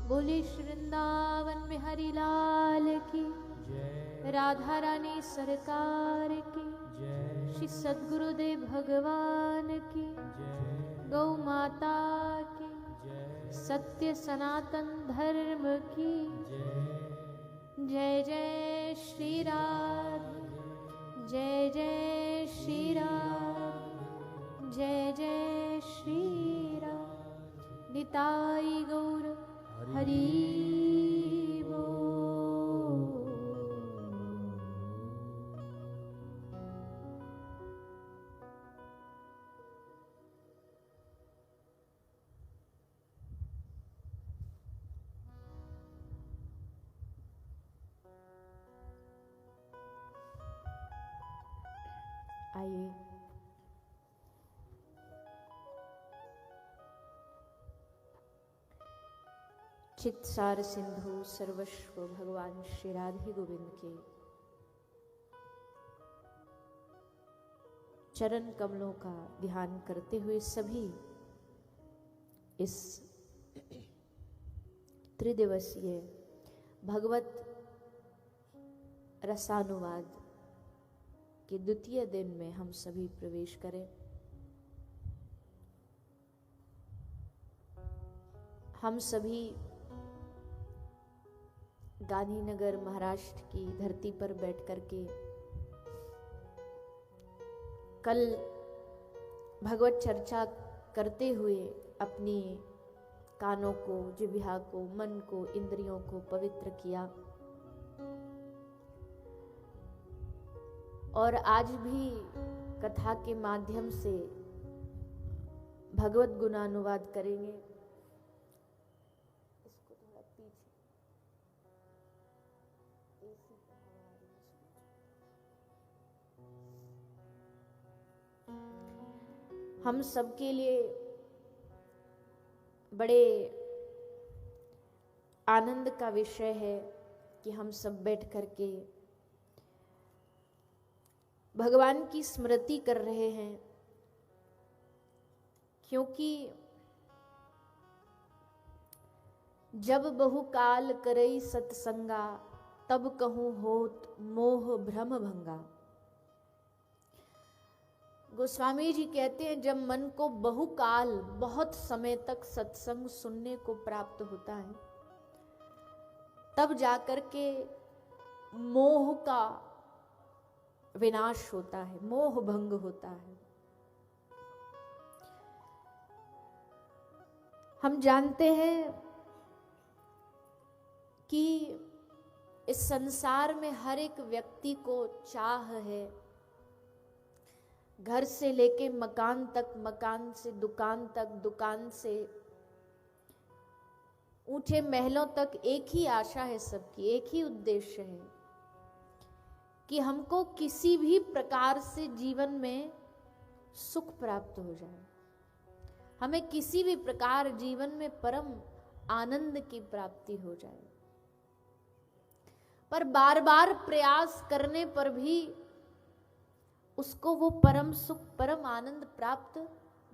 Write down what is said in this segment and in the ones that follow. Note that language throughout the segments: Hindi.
बोले श्री वृंदावन बिहारी लाल की, राधा रानी सरकार की, श्री सद्गुरुदेव भगवान की, गौ माता की, सत्य सनातन धर्म की जय जय श्री राम, जय जय श्री राम, जय जय श्री राम। निताई गौर हरि बोल। आइए चित्सार सिंधु सर्वस्व भगवान श्री राधे गोविंद के चरण कमलों का ध्यान करते हुए सभी इस त्रिदिवसीय भगवत रसानुवाद के द्वितीय दिन में हम सभी प्रवेश करें। हम सभी गांधीनगर महाराष्ट्र की धरती पर बैठ करके कल भगवत चर्चा करते हुए अपनी कानों को, जिह्वा को, मन को, इंद्रियों को पवित्र किया और आज भी कथा के माध्यम से भगवत गुणानुवाद करेंगे। इसको थोड़ा पीछे हम सबके लिए बड़े आनंद का विषय है कि हम सब बैठ करके भगवान की स्मृति कर रहे हैं, क्योंकि जब बहुकाल करई सत्संगा तब कहूं होत मोह भ्रम भंगा। गोस्वामी जी कहते हैं जब मन को बहुकाल, बहुत समय तक सत्संग सुनने को प्राप्त होता है तब जाकर के मोह का विनाश होता है, मोह भंग होता है। हम जानते हैं कि इस संसार में हर एक व्यक्ति को चाह है, घर से लेके मकान तक, मकान से दुकान तक, दुकान से ऊंचे महलों तक एक ही आशा है सबकी, एक ही उद्देश्य है कि हमको किसी भी प्रकार से जीवन में सुख प्राप्त हो जाए, हमें किसी भी प्रकार जीवन में परम आनंद की प्राप्ति हो जाए। पर बार बार प्रयास करने पर भी उसको वो परम सुख, परम आनंद प्राप्त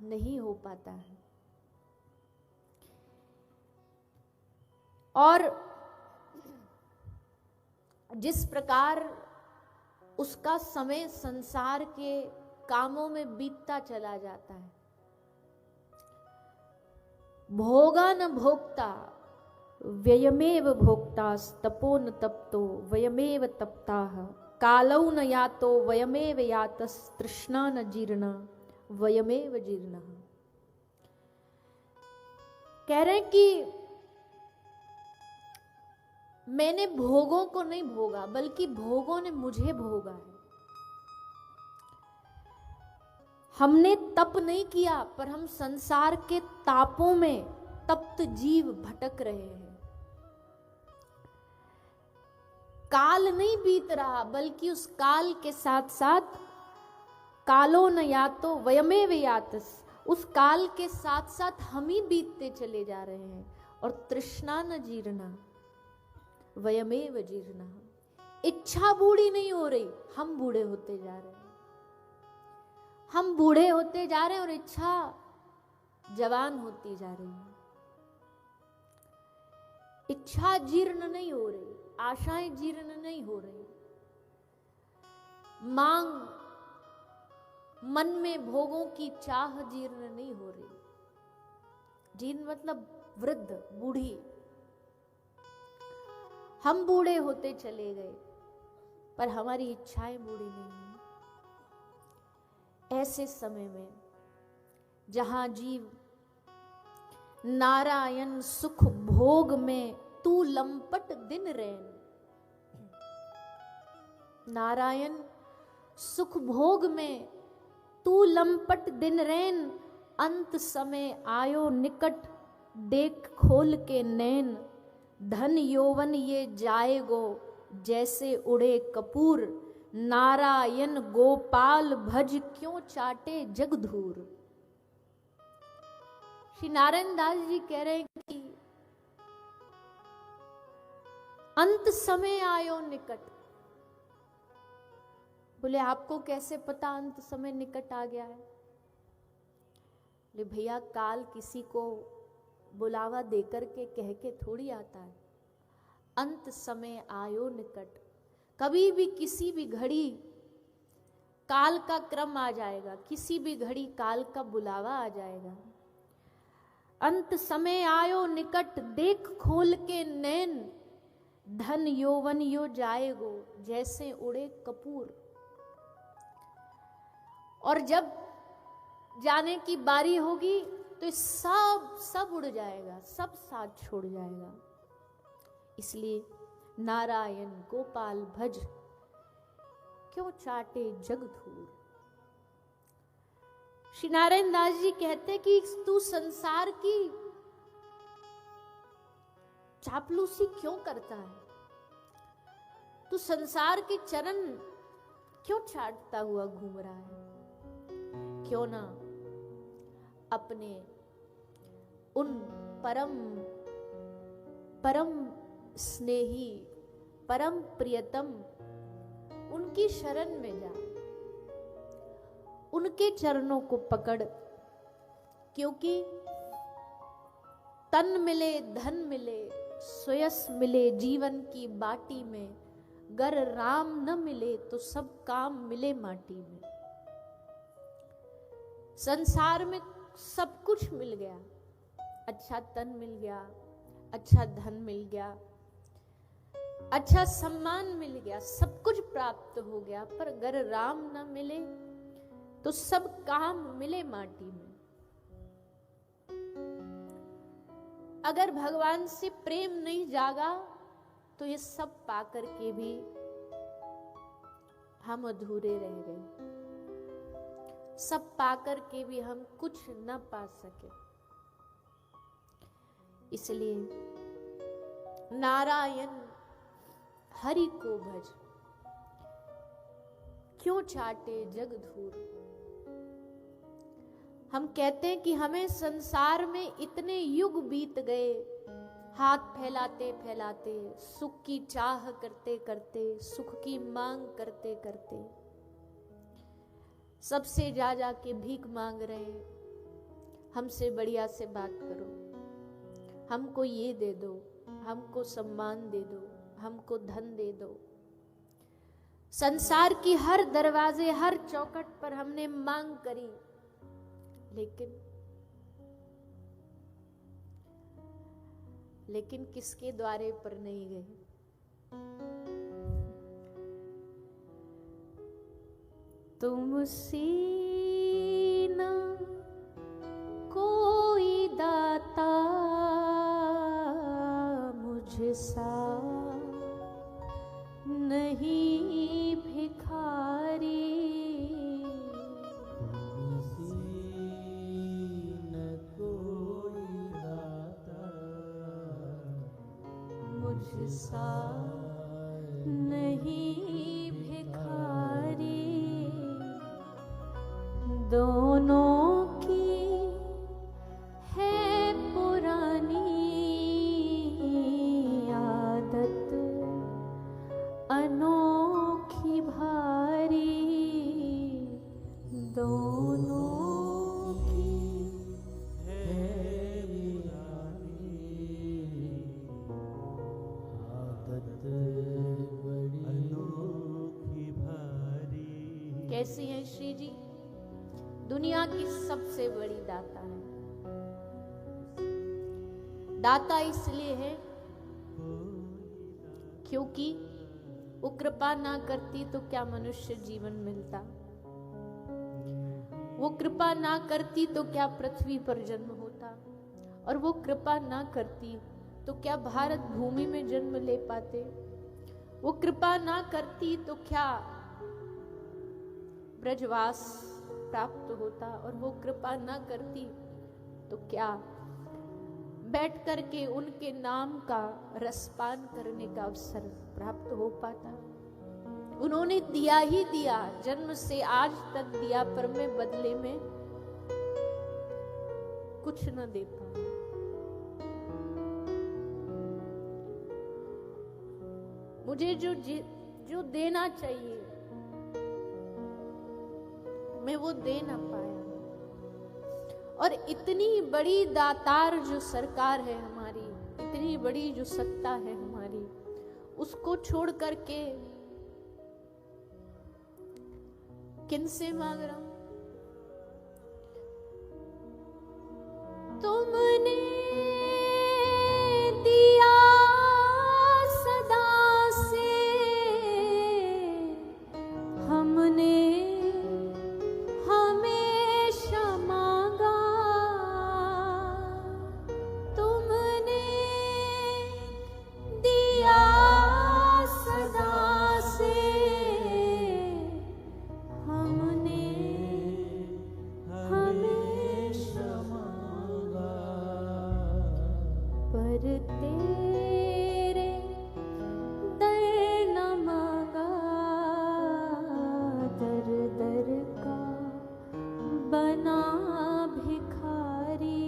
नहीं हो पाता है। और जिस प्रकार उसका समय संसार के कामों में बीतता चला जाता है, भोगा न भोक्ता व्ययमेव भोक्तास्तपो न तप्तो वयमेव तप्ताः, कालौ न यातो वयमेव यातस्, तृष्णा न जीर्णा वयमेव जीर्णः। कह रहे हैं कि मैंने भोगों को नहीं भोगा, बल्कि भोगों ने मुझे भोगा है। हमने तप नहीं किया, पर हम संसार के तापों में तप्त जीव भटक रहे हैं। काल नहीं बीत रहा, बल्कि उस काल के साथ साथ कालो न यातो वयमेव यातस्, उस काल के साथ साथ हम ही बीतते चले जा रहे हैं। और तृष्णा न जीर्णा वयमेव जीर्णा, इच्छा बूढ़ी नहीं हो रही, हम बूढ़े होते जा रहे हैं। हम बूढ़े होते जा रहे हैं और इच्छा जवान होती जा रही है। इच्छा जीर्ण नहीं हो रही, आशाएं जीर्ण नहीं हो रही, मांग, मन में भोगों की चाह जीर्ण नहीं हो रही। जीर्ण मतलब वृद्ध, बूढ़ी। हम बूढ़े होते चले गए पर हमारी इच्छाएं बूढ़ी नहीं हुई। ऐसे समय में जहां जीव नारायण सुख भोग में तू लंपट दिन रैन, नारायण सुख भोग में तू लंपट दिन रैन, अंत समय आयो निकट देख खोल के नैन, धन यौवन ये जाएगो जैसे उड़े कपूर, नारायण गोपाल भज क्यों चाटे जगधूर। श्री नारायण दास जी कह रहे हैं कि अंत समय आयो निकट। बोले आपको कैसे पता अंत समय निकट आ गया है? बोले भैया काल किसी को बुलावा देकर के कह के थोड़ी आता है। अंत समय आयो निकट, कभी भी किसी भी घड़ी काल का क्रम आ जाएगा, किसी भी घड़ी काल का बुलावा आ जाएगा। अंत समय आयो निकट देख खोल के नैन, धन यौवन यो जाएगो जैसे उड़े कपूर। और जब जाने की बारी होगी तो सब उड़ जाएगा, सब साथ छोड़ जाएगा। इसलिए नारायण गोपाल भज क्यों चाटे जगधूर। श्री नारायण दास जी कहते कि तू संसार की चापलूसी क्यों करता है, तू संसार के चरण क्यों चाटता हुआ घूम रहा है। क्यों ना अपने उन परम स्नेही, परम प्रियतम उनकी शरण में जा, उनके चरणों को पकड़। क्योंकि तन मिले धन मिले सुयस मिले जीवन की बाटी में, गर राम न मिले तो सब काम मिले माटी में। संसार में सब कुछ मिल गया, अच्छा तन मिल गया, अच्छा धन मिल गया, अच्छा सम्मान मिल गया, सब कुछ प्राप्त हो गया, पर अगर राम न मिले तो सब काम मिले माटी में। अगर भगवान से प्रेम नहीं जागा तो ये सब पाकर के भी हम अधूरे रह गए, सब पाकर के भी हम कुछ न पा सके। इसलिए नारायण हरि को भज क्यों चाटे जगधूर। हम कहते हैं कि हमें संसार में इतने युग बीत गए, हाथ फैलाते फैलाते, सुख की चाह करते करते, सुख की मांग करते करते, सबसे जा जा के भीख मांग रहे हैं, हमसे बढ़िया से बात करो, हमको ये दे दो, हमको सम्मान दे दो, हमको धन दे दो। संसार की हर दरवाजे, हर चौखट पर हमने मांग करी, लेकिन किसके द्वारे पर नहीं गए। तुमसे न कोई दाता मुझसा नहीं भिखारी, मुझसा नहीं भिखारी, दोनों की है पुरानी आदत अनोखी भारी, दोनों की है पुरानी कैसी हैं श्री जी? दुनिया की सबसे बड़ी दाता है। दाता इसलिए है क्योंकि वो कृपा ना करती तो क्या मनुष्य जीवन मिलता, वो कृपा ना करती तो क्या पृथ्वी पर जन्म होता, और वो कृपा ना करती तो क्या भारत भूमि में जन्म ले पाते, वो कृपा ना करती तो क्या ब्रजवास प्राप्त होता, और वो कृपा ना करती तो क्या बैठ करके उनके नाम का रसपान करने का अवसर प्राप्त हो पाता। उन्होंने दिया ही दिया, जन्म से आज तक दिया, पर मैं बदले में कुछ न दे पाया। मुझे जो देना चाहिए मैं वो दे ना पाया। और इतनी बड़ी दातार जो सरकार है हमारी, इतनी बड़ी जो सत्ता है हमारी, उसको छोड़ करके किनसे मांग रहा हूं? तुमने दिया सदा से, हमने हमेशा मांगा, तुमने दिया सदा से, हमने हमेशा मांगा, पर तेरे दर न मांगा, दर दर का बना भिखारी,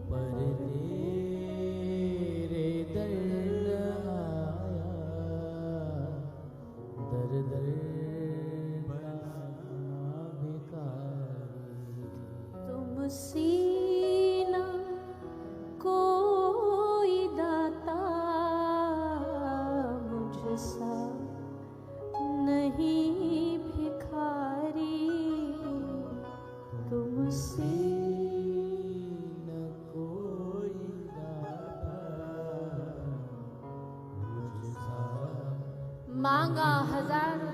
पर तेरे दर आया, दर दर बना भिखारी। तुमसे न कोई दाता मुझसा नहीं भिखारी, तुमसे न कोई दाता मुझसा मांगा हजारों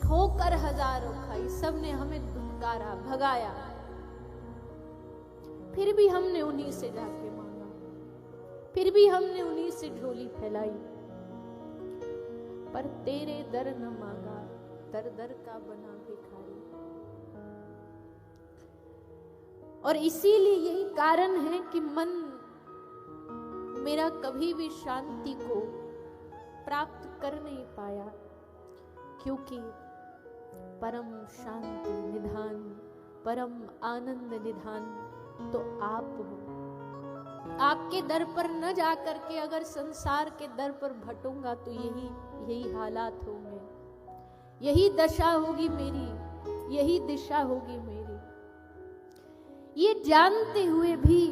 ठोकर हजारों खाई, सबने हमें धुतकारा भगाया, फिर भी हमने उन्हीं से जाके मांगा, फिर भी हमने उन्हीं से झोली फैलाई, पर तेरे दर न मांगा, दर दर का बना भिखारी। और इसीलिए यही कारण है कि मन मेरा कभी भी शांति को प्राप्त कर नहीं पाया, क्योंकि परम शांति निधान, परम आनंद निधान तो आप हो। आपके दर पर न जाकर के अगर संसार के दर पर भटूंगा तो यही हालात होंगे, यही दशा होगी मेरी, यही दिशा होगी मेरी। ये जानते हुए भी,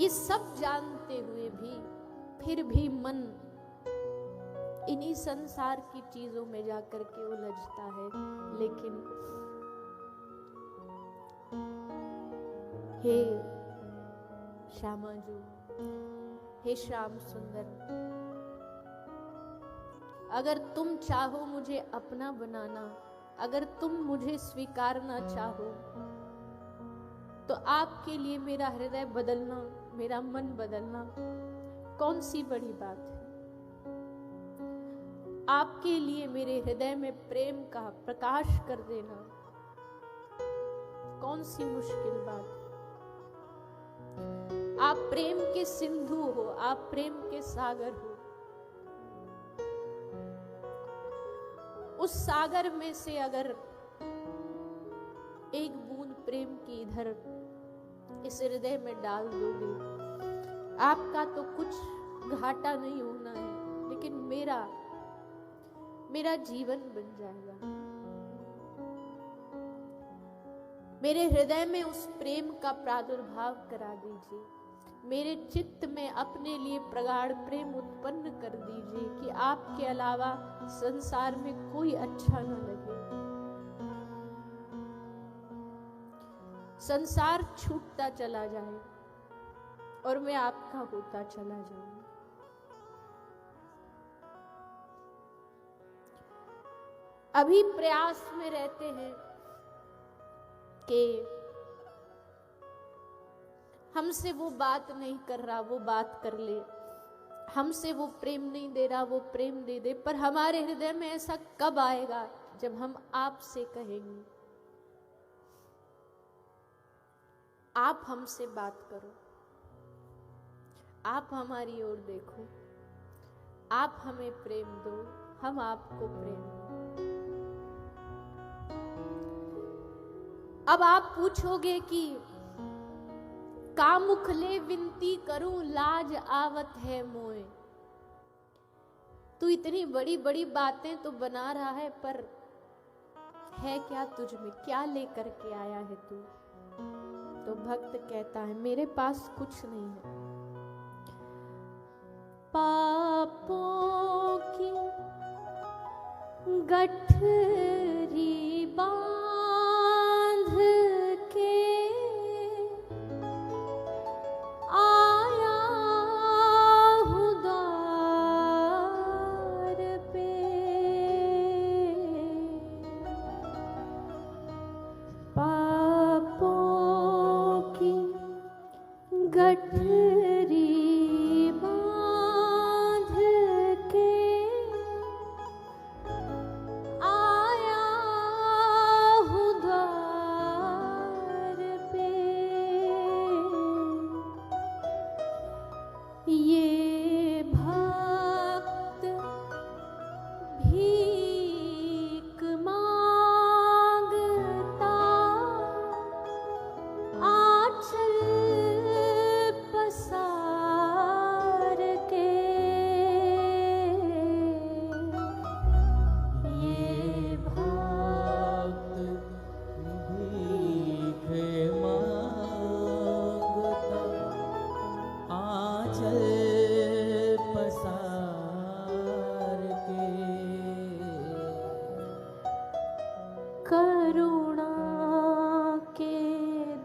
ये सब जानते हुए भी, फिर भी मन इन्हीं संसार की चीजों में जाकर के उलझता है। लेकिन हे श्यामाजू, हे श्याम सुंदर, अगर तुम चाहो मुझे अपना बनाना, अगर तुम मुझे स्वीकारना चाहो, तो आपके लिए मेरा हृदय बदलना, मेरा मन बदलना कौन सी बड़ी बात है। आपके लिए मेरे हृदय में प्रेम का प्रकाश कर देना कौन सी मुश्किल बात है। आप प्रेम के सिंधु हो, आप प्रेम के सागर हो। उस सागर में से अगर एक बूंद प्रेम की इधर इस हृदय में डाल दोगे, आपका तो कुछ घाटा नहीं होना है, लेकिन मेरा जीवन बन जाएगा। मेरे हृदय में उस प्रेम का प्रादुर्भाव करा दीजिए। मेरे चित्त में अपने लिए प्रगाढ़ प्रेम उत्पन्न कर दीजिए कि आपके अलावा संसार में कोई अच्छा न लगे। संसार छूटता चला जाए और मैं आपका होता चला जाऊं। अभी प्रयास में रहते हैं कि हमसे वो बात नहीं कर रहा, वो बात कर ले, हमसे वो प्रेम नहीं दे रहा, वो प्रेम दे दे। पर हमारे हृदय में ऐसा कब आएगा जब हम आपसे कहेंगे आप हमसे बात करो, आप हमारी ओर देखो, आप हमें प्रेम दो, हम आपको प्रेम दो। अब आप पूछोगे कि कामुख ले विनती करूं लाज आवत है मोए। तू इतनी बड़ी बड़ी बातें तो बना रहा है, पर है क्या तुझ में, क्या लेकर के आया है तू? तो भक्त कहता है मेरे पास कुछ नहीं है। पापों की गठरी बांध के आया हूँ द्वार पे। पापों की गठरी बांध के आया हूँ द्वार पे। ये भक्त भीख मांगता आंचल पसार के। ये भक्त भीख मांगता आंचल पसार के। करुणा के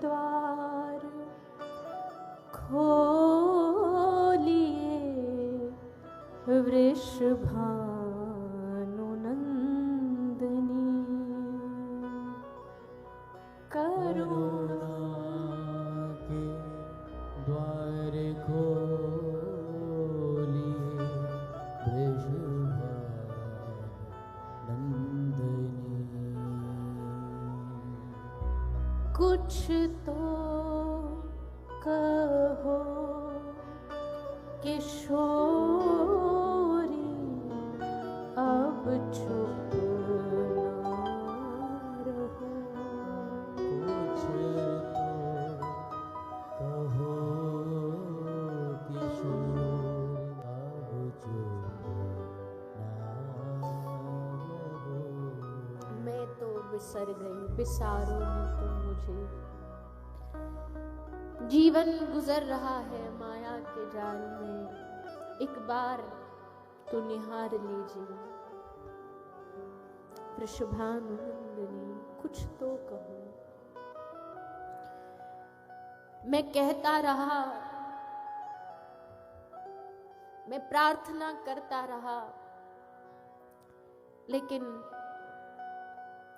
द्वार खोलिए वृषभानुनंदनी। करुणा के द्वार खोलिए वृषभानंदिनी। कुछ तो कहो किशोरी, अब चुप ना रहो। कुछ तो कहो किशोर, अब चुप ना रहो। मैं तो बिसर गई, बिसारो न तुम मुझे। जीवन गुजर रहा है माया के जाल में, एक बार तो निहार लीजिए वृषभानुनंदिनी। कुछ तो कहो। मैं कहता रहा, मैं प्रार्थना करता रहा, लेकिन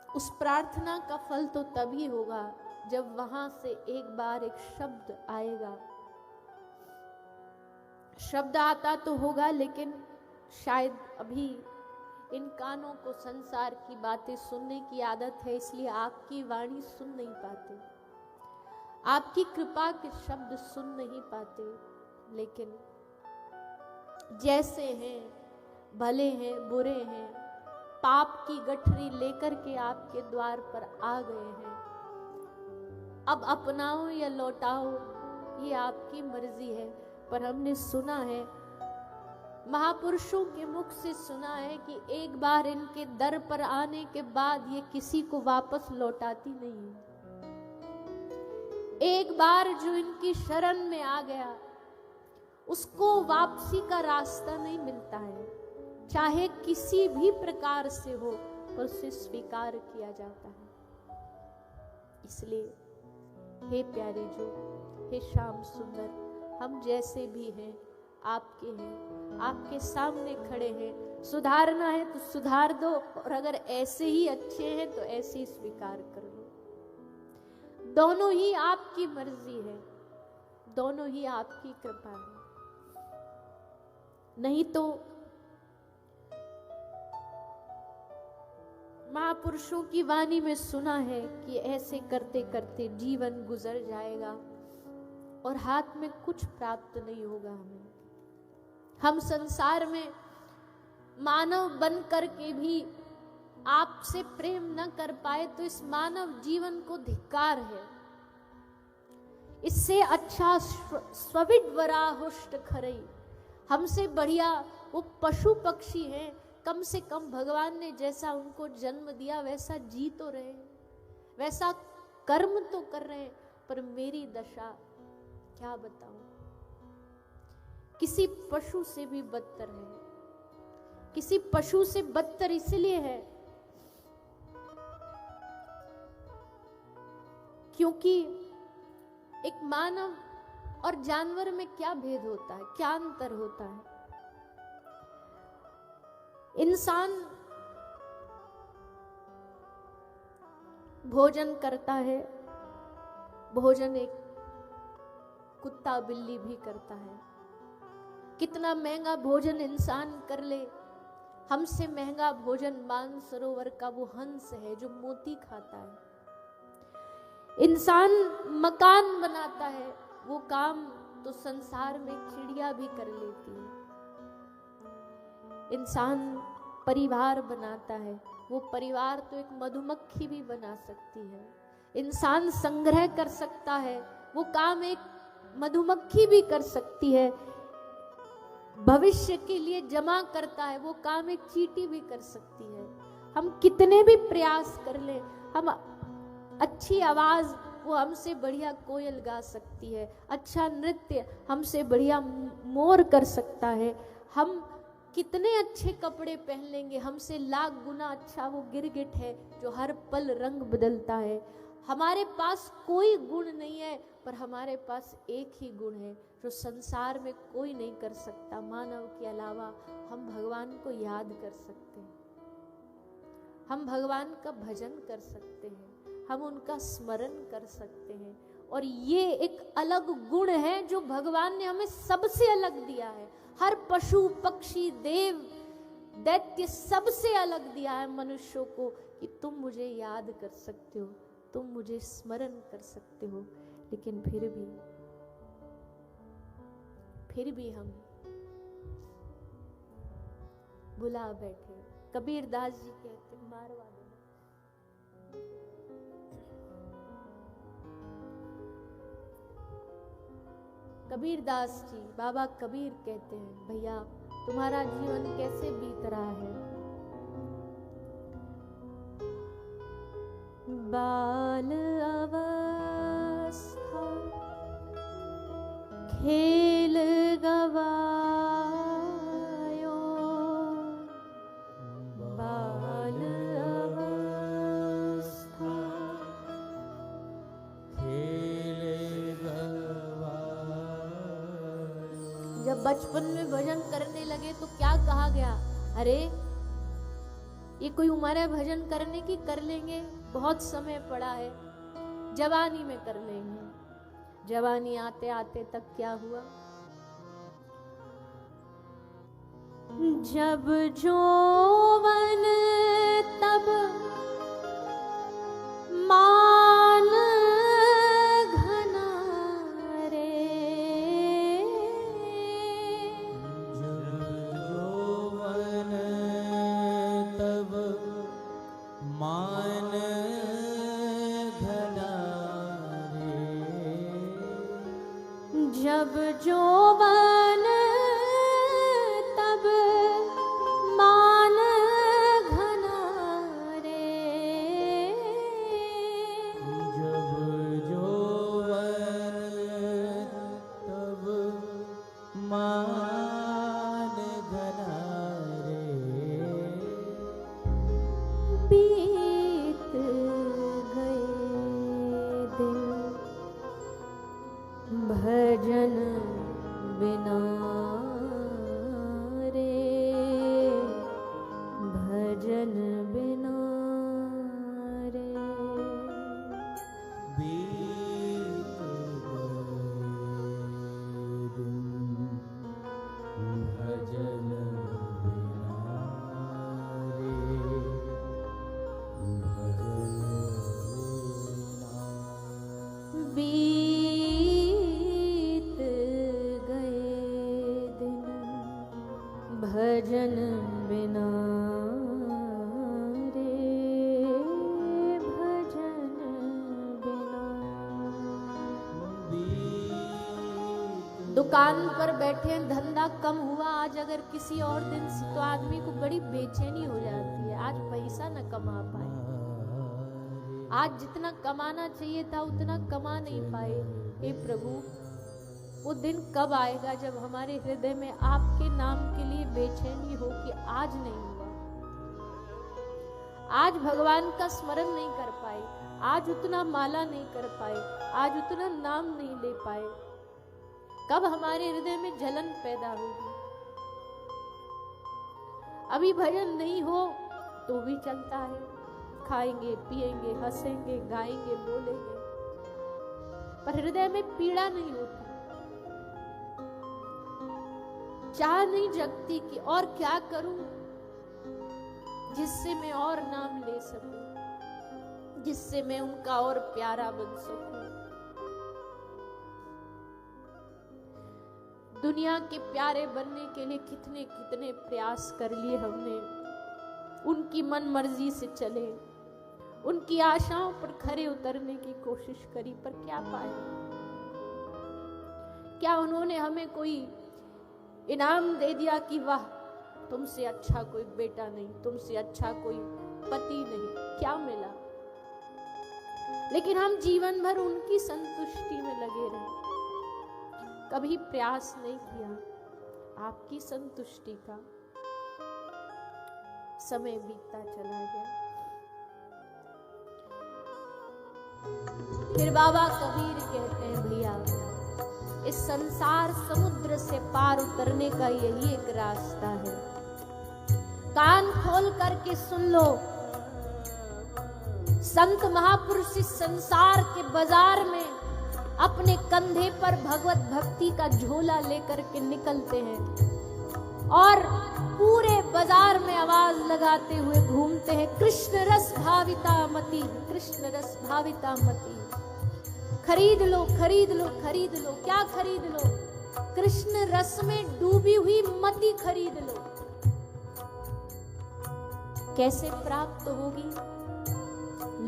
उस प्रार्थना का फल तो तभी होगा जब वहां से एक बार एक शब्द आएगा। शब्द आता तो होगा, लेकिन शायद अभी इन कानों को संसार की बातें सुनने की आदत है, इसलिए आपकी वाणी सुन नहीं पाते, आपकी कृपा के शब्द सुन नहीं पाते। लेकिन जैसे हैं, भले हैं, बुरे हैं, पाप की गठरी लेकर के आपके द्वार पर आ गए हैं। अब अपनाओ या लौटाओ ये आपकी मर्जी है। पर हमने सुना है, महापुरुषों के मुख से सुना है कि एक बार इनके दर पर आने के बाद ये किसी को वापस लौटाती नहीं है। एक बार जो इनकी शरण में आ गया उसको वापसी का रास्ता नहीं मिलता है, चाहे किसी भी प्रकार से हो, पर उसे स्वीकार किया जाता है। इसलिए हे प्यारे जो, हे श्याम सुंदर, हम जैसे भी हैं आपके हैं, आपके सामने खड़े हैं। सुधारना है तो सुधार दो, और अगर ऐसे ही अच्छे हैं तो ऐसे ही स्वीकार कर लो। दोनों ही आपकी मर्जी है, दोनों ही आपकी कृपा है। नहीं तो महापुरुषों की वाणी में सुना है कि ऐसे करते करते जीवन गुजर जाएगा और हाथ में कुछ प्राप्त नहीं होगा हमें। हम संसार में मानव बन करके भी आपसे प्रेम न कर पाए तो इस मानव जीवन को धिक्कार है। इससे अच्छा स्विड वराहुष्ट खरई, हमसे बढ़िया वो पशु पक्षी हैं। कम से कम भगवान ने जैसा उनको जन्म दिया वैसा जी तो रहे, वैसा कर्म तो कर रहे, पर मेरी दशा क्या बताऊं, किसी पशु से भी बदतर है। किसी पशु से बदतर इसलिए है क्योंकि एक मानव और जानवर में क्या भेद होता है, क्या अंतर होता है। इंसान भोजन करता है, भोजन एक कुत्ता बिल्ली भी करता है। कितना महंगा भोजन इंसान कर ले, हमसे महंगा भोजन मानसरोवर का वो हंस है जो मोती खाता है। इंसान मकान बनाता है, वो काम तो संसार में चिड़िया भी कर लेती है। इंसान परिवार बनाता है, वो परिवार तो एक मधुमक्खी भी बना सकती है। इंसान संग्रह कर सकता है, वो काम एक मधुमक्खी भी कर सकती है। भविष्य के लिए जमा करता है, वो काम एक चींटी भी कर सकती है। हम कितने भी प्रयास कर ले, हम अच्छी आवाज वो हमसे बढ़िया कोयल गा सकती है, अच्छा नृत्य हमसे बढ़िया मोर कर सकता है। हम कितने अच्छे कपड़े पहन लेंगे, हमसे लाख गुना अच्छा वो गिरगिट है जो हर पल रंग बदलता है। हमारे पास कोई गुण नहीं है, पर हमारे पास एक ही गुण है जो संसार में कोई नहीं कर सकता। मानव के अलावा हम भगवान को याद कर सकते हैं, हम भगवान का भजन कर सकते हैं, हम उनका स्मरण कर सकते हैं। और ये एक अलग गुण है जो भगवान ने हमें सबसे अलग दिया है। हर पशु पक्षी देव दैत्य सबसे अलग दिया है मनुष्यों को कि तुम मुझे याद कर सकते हो, तुम मुझे स्मरण कर सकते हो। लेकिन फिर भी हम भुला बैठे। कबीर दास जी कहते, मारवा दो। कबीर दास जी, बाबा कबीर कहते हैं, भैया तुम्हारा जीवन कैसे बीत रहा है। बाल अवस्था खेल गवायो, बाल अवस्था खेल गवायो। जब बचपन में भजन करने लगे तो क्या कहा गया, अरे ये कोई उम्र है भजन करने की, कर लेंगे, बहुत समय पड़ा है, जवानी में कर लेंगे। जवानी आते आते तक क्या हुआ, जब जौवन तब मान घना रे, जब यौवन तब मान घना रे, जब जौवन तब मान घना रे, जब यौवन तब मान दुकान पर बैठे धंधा कम हुआ, आज अगर किसी और दिन से तो आदमी को बड़ी बेचैनी हो जाती है। आज पैसा न कमा पाए, आज जितना कमाना चाहिए था उतना कमा नहीं पाए। हे प्रभु, वो दिन कब आएगा जब हमारे हृदय में आपके नाम के लिए बेचैनी हो कि आज नहीं हुआ, आज भगवान का स्मरण नहीं कर पाए, आज उतना माला नहीं कर पाए, आज उतना नाम नहीं ले पाए। कब हमारे हृदय में जलन पैदा होगी? अभी भजन नहीं हो तो भी चलता है, खाएंगे पिएंगे हंसेंगे गाएंगे बोलेंगे, पर हृदय में पीड़ा नहीं होती, चाह नहीं जगती कि और क्या करूं जिससे मैं और नाम ले सकूं, जिससे मैं उनका और प्यारा बन सकूं। दुनिया के प्यारे बनने के लिए कितने कितने प्रयास कर लिए हमने, उनकी मन मर्जी से चले, उनकी आशाओं पर खरे उतरने की कोशिश करी, पर क्या पाए? क्या उन्होंने हमें कोई इनाम दे दिया कि वाह तुमसे अच्छा कोई बेटा नहीं, तुमसे अच्छा कोई पति नहीं? क्या मिला? लेकिन हम जीवन भर उनकी संतुष्टि में लगे रहे, कभी प्रयास नहीं किया आपकी संतुष्टि का। समय बीतता चला गया। फिर बाबा कबीर कहते हैं, भैया इस संसार समुद्र से पार उतरने का यही एक रास्ता है। कान खोल करके सुन लो, संत महापुरुष इस संसार के बाजार में अपने कंधे पर भगवत भक्ति का झोला लेकर के निकलते हैं और पूरे बाजार में आवाज लगाते हुए घूमते हैं, कृष्ण रस भाविता मति, कृष्ण रस भाविता मति। खरीद लो खरीद लो खरीद लो। क्या खरीद लो? कृष्ण रस में डूबी हुई मति खरीद लो। कैसे प्राप्त होगी?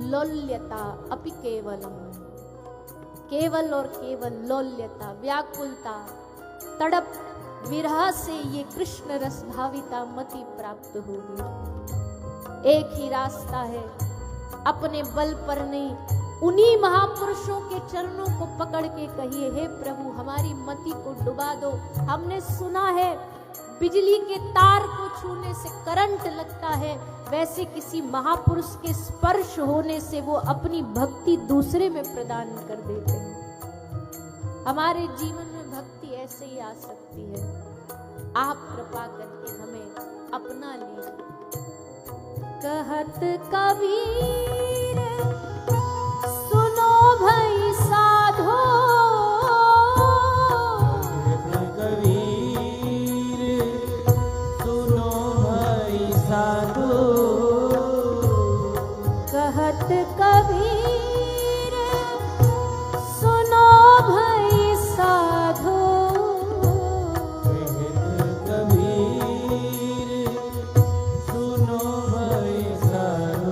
लोल्यता अपि केवलम, केवल और केवल लोल्यता, व्याकुलता, तड़प, विरह से ये कृष्ण रस भाविता मति प्राप्त होगी। एक ही रास्ता है, अपने बल पर नहीं, उन्हीं महापुरुषों के चरणों को पकड़ के कहिए, हे प्रभु हमारी मति को डुबा दो। हमने सुना है बिजली के तार को छूने से करंट लगता है, वैसे किसी महापुरुष के स्पर्श होने से वो अपनी भक्ति दूसरे में प्रदान कर देते हैं। हमारे जीवन में भक्ति ऐसे ही आ सकती है। आप कृपा करके हमें अपना लीजिए। कहत कबीर सुनो भई साधो, कहत कबीर सुनो भई साधो, कहत कबीर सुनो भई साधो।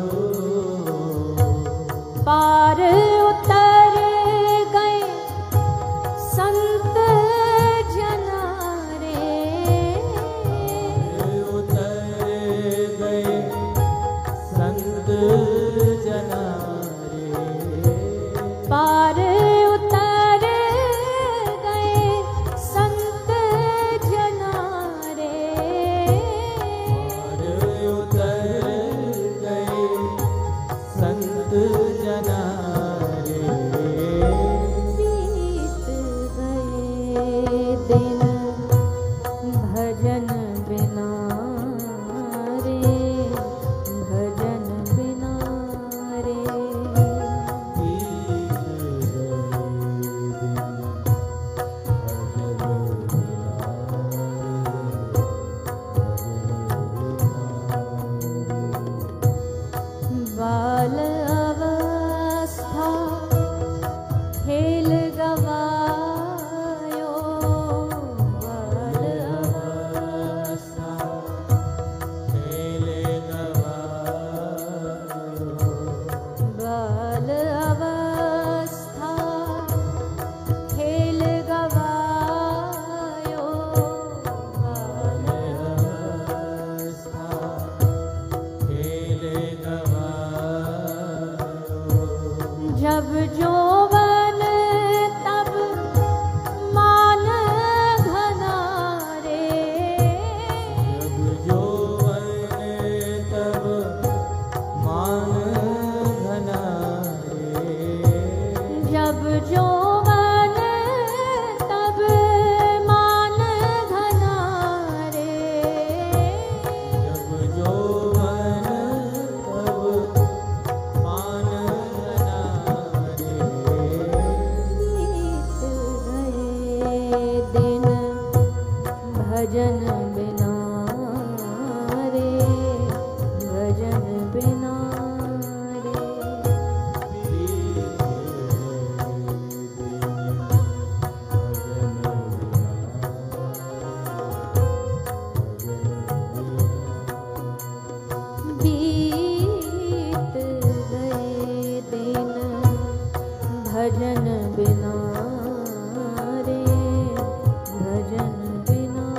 भजन बिना रे, भजन बिना रे। बीत गए दिन भजन बिना रे, भजन बिना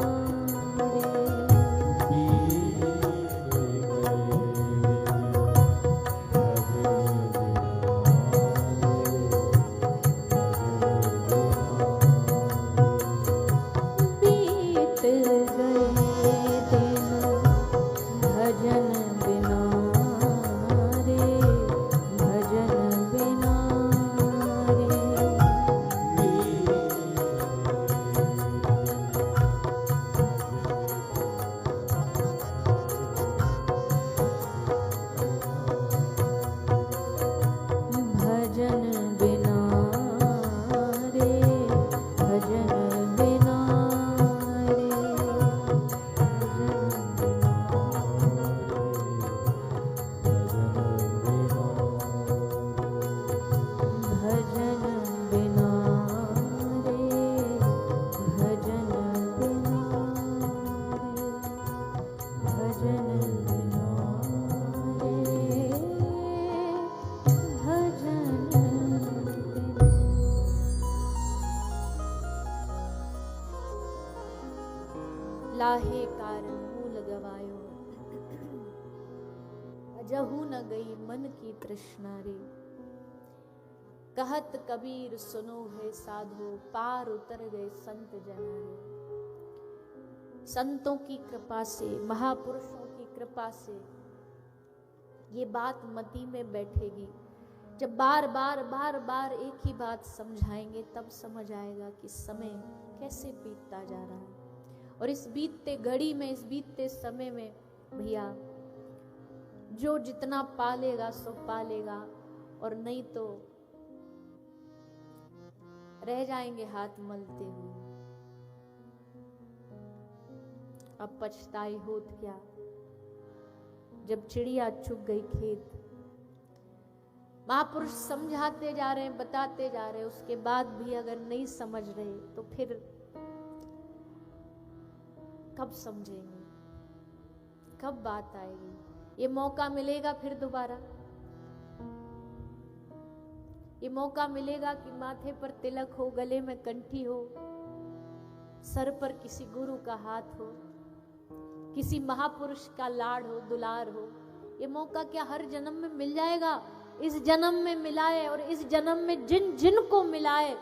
बीत गए दिन भजन बिना रे, भजन बिना भजन बिना रे, भजन बिना रे, भजन बिना रे, भजन बिना रे, भजन बिना रे, भजन बिना। लाहे कारण मूल गवायो, अजहू न गई मन की तृष्णा रे। कहत कबीर सुनो है साधो, पार उतर गए संत जना रे। संतों की कृपा से, महापुरुषों की कृपा से ये बात मति में बैठेगी। जब बार बार एक ही बात समझाएंगे तब समझ आएगा कि समय कैसे बीतता जा रहा है। और इस बीतते घड़ी में, इस बीतते समय में भैया जो जितना पालेगा सो पालेगा, और नहीं तो रह जाएंगे हाथ मलते हुए। अब पछताई होत क्या, जब चिड़िया चुग गई खेत। महापुरुष समझाते जा रहे हैं, बताते जा रहे हैं, उसके बाद भी अगर नहीं समझ रहे तो फिर कब समझेंगे, कब बात आएगी। ये मौका मिलेगा फिर दोबारा, ये मौका मिलेगा कि माथे पर तिलक हो, गले में कंठी हो, सर पर किसी गुरु का हाथ हो, किसी महापुरुष का लाड़ हो, दुलार हो। ये मौका क्या हर जन्म में मिल जाएगा? इस जन्म में मिलाए, और इस जन्म में जिन जिन को मिलाए,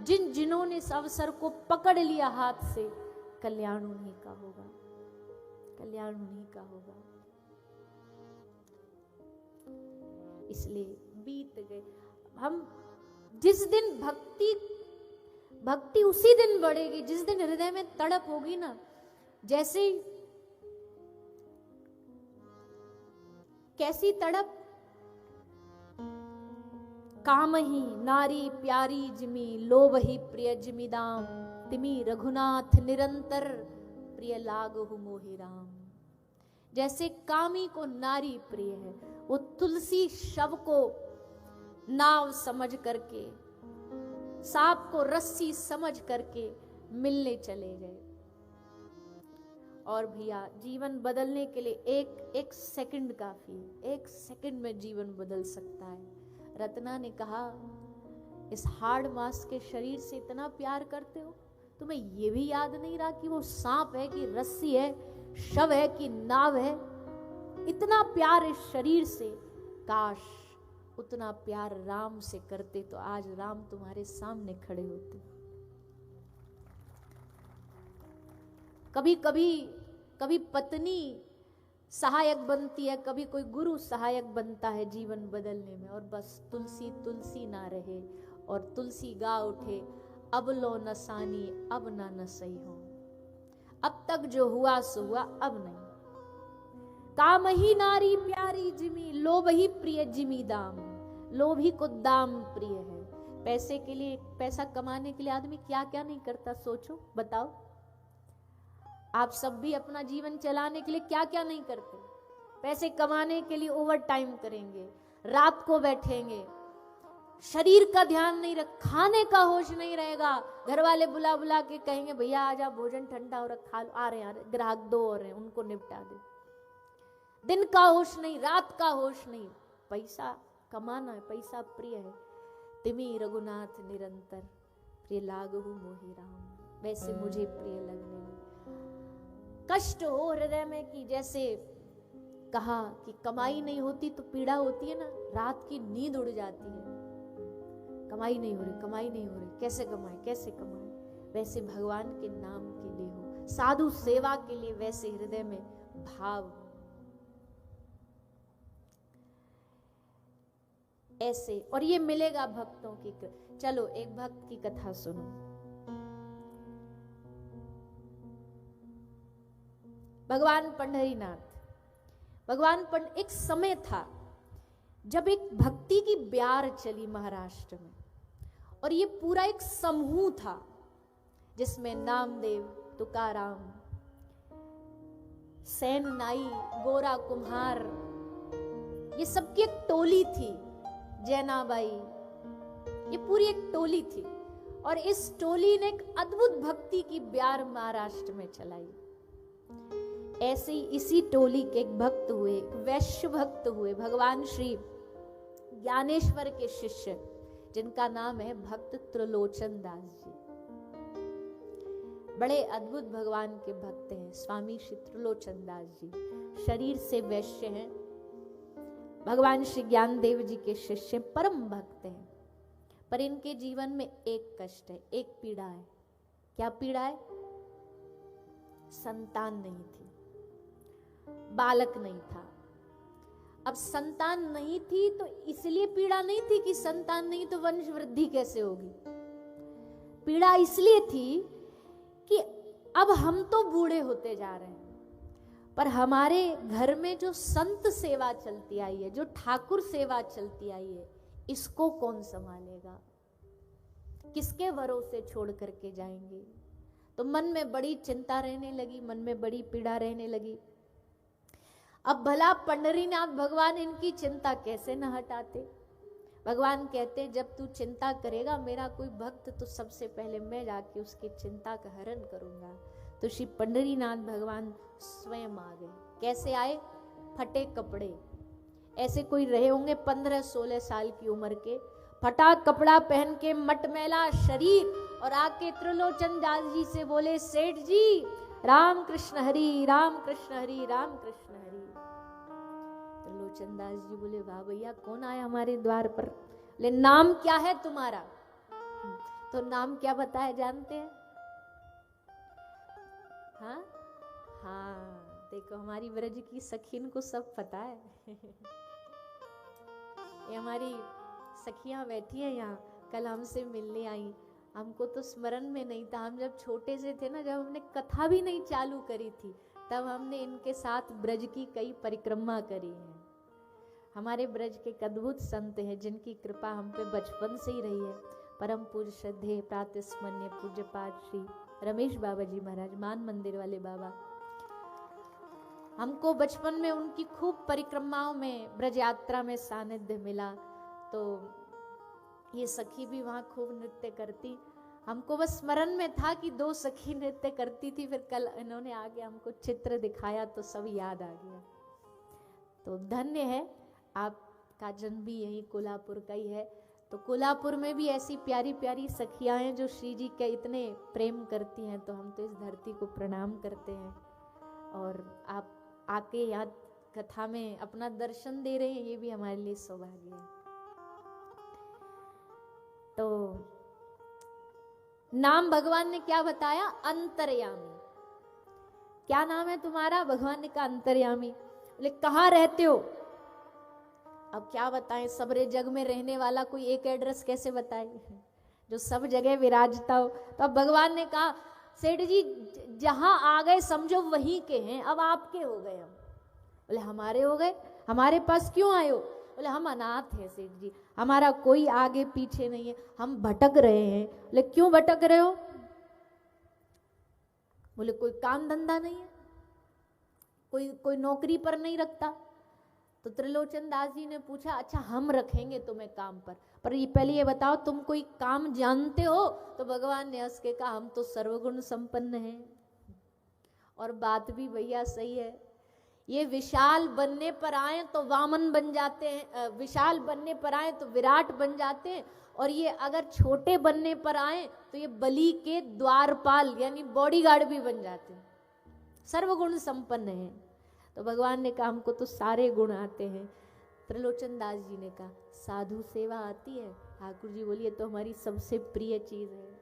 जिन जिन्होंने इस अवसर को पकड़ लिया हाथ से, कल्याण उन्हीं का होगा, कल्याण उन्हीं का होगा। इसलिए बीत गए। हम जिस दिन भक्ति उसी दिन बढ़ेगी जिस दिन हृदय में तड़प होगी ना। जैसे कैसी तड़प? काम ही नारी प्यारी जिमी, लोभ ही प्रिय जिमी दाम, तिमी रघुनाथ निरंतर, प्रिय लागहु मोहि राम। जैसे कामी को नारी प्रिय है, वो तुलसी शव को नाव समझ करके, सांप को रस्सी समझ करके मिलने चले गए। और भैया जीवन बदलने के लिए एक सेकंड काफी है। एक सेकंड में जीवन बदल सकता है। रत्ना ने कहा, इस हार्ड मास के शरीर से इतना प्यार करते हो, तुम्हें ये भी याद नहीं रहा कि वो सांप है कि रस्सी है, शव है कि नाव है? इतना प्यार इस शरीर से, काश उतना प्यार राम से करते तो आज राम तुम्हारे सामने खड़े होते। कभी पत्नी सहायक बनती है, कभी कोई गुरु सहायक बनता है जीवन बदलने में, और बस तुलसी तुलसी ना रहे और तुलसी गा उठे, अब लो नसानी अब ना नसई हो। अब तक जो हुआ सो हुआ, अब नहीं। काम ही नारी प्यारी जिमी, लोभ ही प्रिय जिमी दाम। लोभ ही को दाम प्रिय है। पैसे के लिए, पैसा कमाने के लिए आदमी क्या क्या नहीं करता, सोचो, बताओ। आप सब भी अपना जीवन चलाने के लिए क्या क्या नहीं करते। पैसे कमाने के लिए ओवर टाइम करेंगे, रात को बैठेंगे, शरीर का ध्यान नहीं रख, खाने का होश नहीं रहेगा। घर वाले बुला बुला के कहेंगे भैया आजा भोजन ठंडा हो रहा, खा लो, आ रहे हैं ग्राहक 2 और हैं उनको निपटा दे। दिन का होश नहीं, रात का होश नहीं। पैसा कमाना है, पैसा प्रिय है। तिमी रघुनाथ निरंतर प्रिय लागहु मोहि राम, वैसे मुझे प्रिय लगने लगे। कष्ट हो हृदय में कि जैसे कहा कि कमाई नहीं होती तो पीड़ा होती है ना, रात की नींद उड़ जाती है। कमाई नहीं हो रही, कमाई नहीं हो रही, कैसे कमाए कैसे कमाए। वैसे भगवान के नाम के लिए हो, साधु सेवा के लिए वैसे हृदय में भाव ऐसे, और ये मिलेगा भक्तों की। चलो एक भक्त की कथा सुनो। भगवान पंढरीनाथ, एक समय था जब एक भक्ति की ब्यार चली महाराष्ट्र में, और ये पूरा एक समूह था जिसमें नामदेव, तुकाराम, सैन नाई, गोरा कुम्हार, ये सबकी एक टोली थी। जैनाबाई, ये पूरी एक टोली थी। और इस टोली ने एक अद्भुत भक्ति की ब्यार महाराष्ट्र में चलाई। ऐसे ही इसी टोली के एक भक्त हुए, एक वैश्य भक्त हुए, भगवान श्री ज्ञानेश्वर के शिष्य, जिनका नाम है भक्त त्रिलोचन दास जी। बड़े अद्भुत भगवान के भक्त हैं स्वामी श्री त्रिलोचन दास जी। शरीर से वैश्य हैं, भगवान श्री ज्ञानदेव जी के शिष्य, परम भक्त हैं। पर इनके जीवन में एक कष्ट है, एक पीड़ा है। क्या पीड़ा है? संतान नहीं थी, बालक नहीं था। अब संतान नहीं थी तो इसलिए पीड़ा नहीं थी कि संतान नहीं तो वंश वृद्धि कैसे होगी। पीड़ा इसलिए थी कि अब हम तो बूढ़े होते जा रहे हैं, पर हमारे घर में जो संत सेवा चलती आई है, जो ठाकुर सेवा चलती आई है, इसको कौन संभालेगा? किसके भरोसे छोड़ करके जाएंगे? तो मन में बड़ी चिंता रहने लगी, मन में बड़ी पीड़ा रहने लगी। अब भला पंढरीनाथ भगवान इनकी चिंता कैसे न हटाते। भगवान कहते जब तू चिंता करेगा मेरा कोई भक्त, तो सबसे पहले मैं जाके उसकी चिंता का हरण करूंगा। तो श्री पंढरीनाथ भगवान स्वयं आ गए। कैसे आए? फटे कपड़े, ऐसे कोई रहे होंगे 15-16 साल की उम्र के, फटा कपड़ा पहन के, मटमैला शरीर, और आके त्रिलोचन दास जी से बोले, सेठ जी राम कृष्ण हरि, राम कृष्ण हरि, राम कृष्ण हरि। त्रिलोचन दास जी बोले, वाह भैया कौन आया हमारे द्वार पर? ले नाम क्या है तुम्हारा? तो नाम क्या बताया जानते हैं? हाँ हाँ, देखो हमारी ब्रज की सखीन को सब पता है। ये हमारी सखियां बैठी हैं यहाँ, कल हमसे मिलने आई। हमको तो स्मरण में नहीं था, हम जब छोटे से थे ना, जब हमने कथा भी नहीं चालू करी थी, तब हमने इनके साथ ब्रज की कई परिक्रमा करी है। हमारे ब्रज के एक अद्भुत संत हैं जिनकी कृपा हम पे बचपन से ही रही है। परम पूज्य श्रद्धेय प्रातस्मरणीय पूज्य पाठ श्री रमेश बाबा जी महाराज, मान मंदिर वाले बाबा। हमको बचपन में उनकी खूब परिक्रमाओं में, ब्रज यात्रा में सानिध्य मिला। तो ये सखी भी वहाँ खूब नृत्य करती। हमको बस स्मरण में था कि 2 सखी नृत्य करती थी, फिर कल इन्होंने आगे हमको चित्र दिखाया तो सब याद आ गया। तो धन्य है, आपका जन्म भी यही कोल्हापुर का ही है। तो कोल्हापुर में भी ऐसी प्यारी प्यारी सखियां हैं जो श्री जी के इतने प्रेम करती हैं। तो हम तो इस धरती को प्रणाम करते हैं, और आप आके यहाँ कथा में अपना दर्शन दे रहे हैं, ये भी हमारे लिए सौभाग्य है। तो नाम भगवान ने क्या बताया? अंतर्यामी। क्या नाम है तुम्हारा? भगवान ने कहा अंतर्यामी। बोले कहाँ रहते हो? अब क्या बताएं, सबरे जग में रहने वाला कोई एक एड्रेस कैसे बताए जो सब जगह विराजता हो। तो अब भगवान ने कहा, सेठ जी जहां आ गए समझो वहीं के हैं, अब आपके हो गए हम। बोले हमारे हो गए? हमारे पास क्यों आए हो? बोले हम अनाथ हैं सेठ जी, हमारा कोई आगे पीछे नहीं है, हम भटक रहे हैं। बोले क्यों भटक रहे हो? बोले कोई काम धंधा नहीं है, कोई नौकरी पर नहीं रखता। तो त्रिलोचन दास जी ने पूछा अच्छा हम रखेंगे तुम्हें काम पर ये पहले ये बताओ तुम कोई काम जानते हो? तो भगवान ने हंस के कहा हम तो सर्वगुण संपन्न हैं। और बात भी भैया सही है, ये विशाल बनने पर आए तो वामन बन जाते हैं, विशाल बनने पर आए तो विराट बन जाते हैं, और ये अगर छोटे बनने पर आए तो ये बलि के द्वारपाल यानी बॉडीगार्ड भी बन जाते हैं, सर्वगुण संपन्न है। तो भगवान ने कहा हमको तो सारे गुण आते हैं। त्रिलोचन दास जी ने कहा साधु सेवा आती है? ठाकुर जी बोलिए तो हमारी सबसे प्रिय चीज है,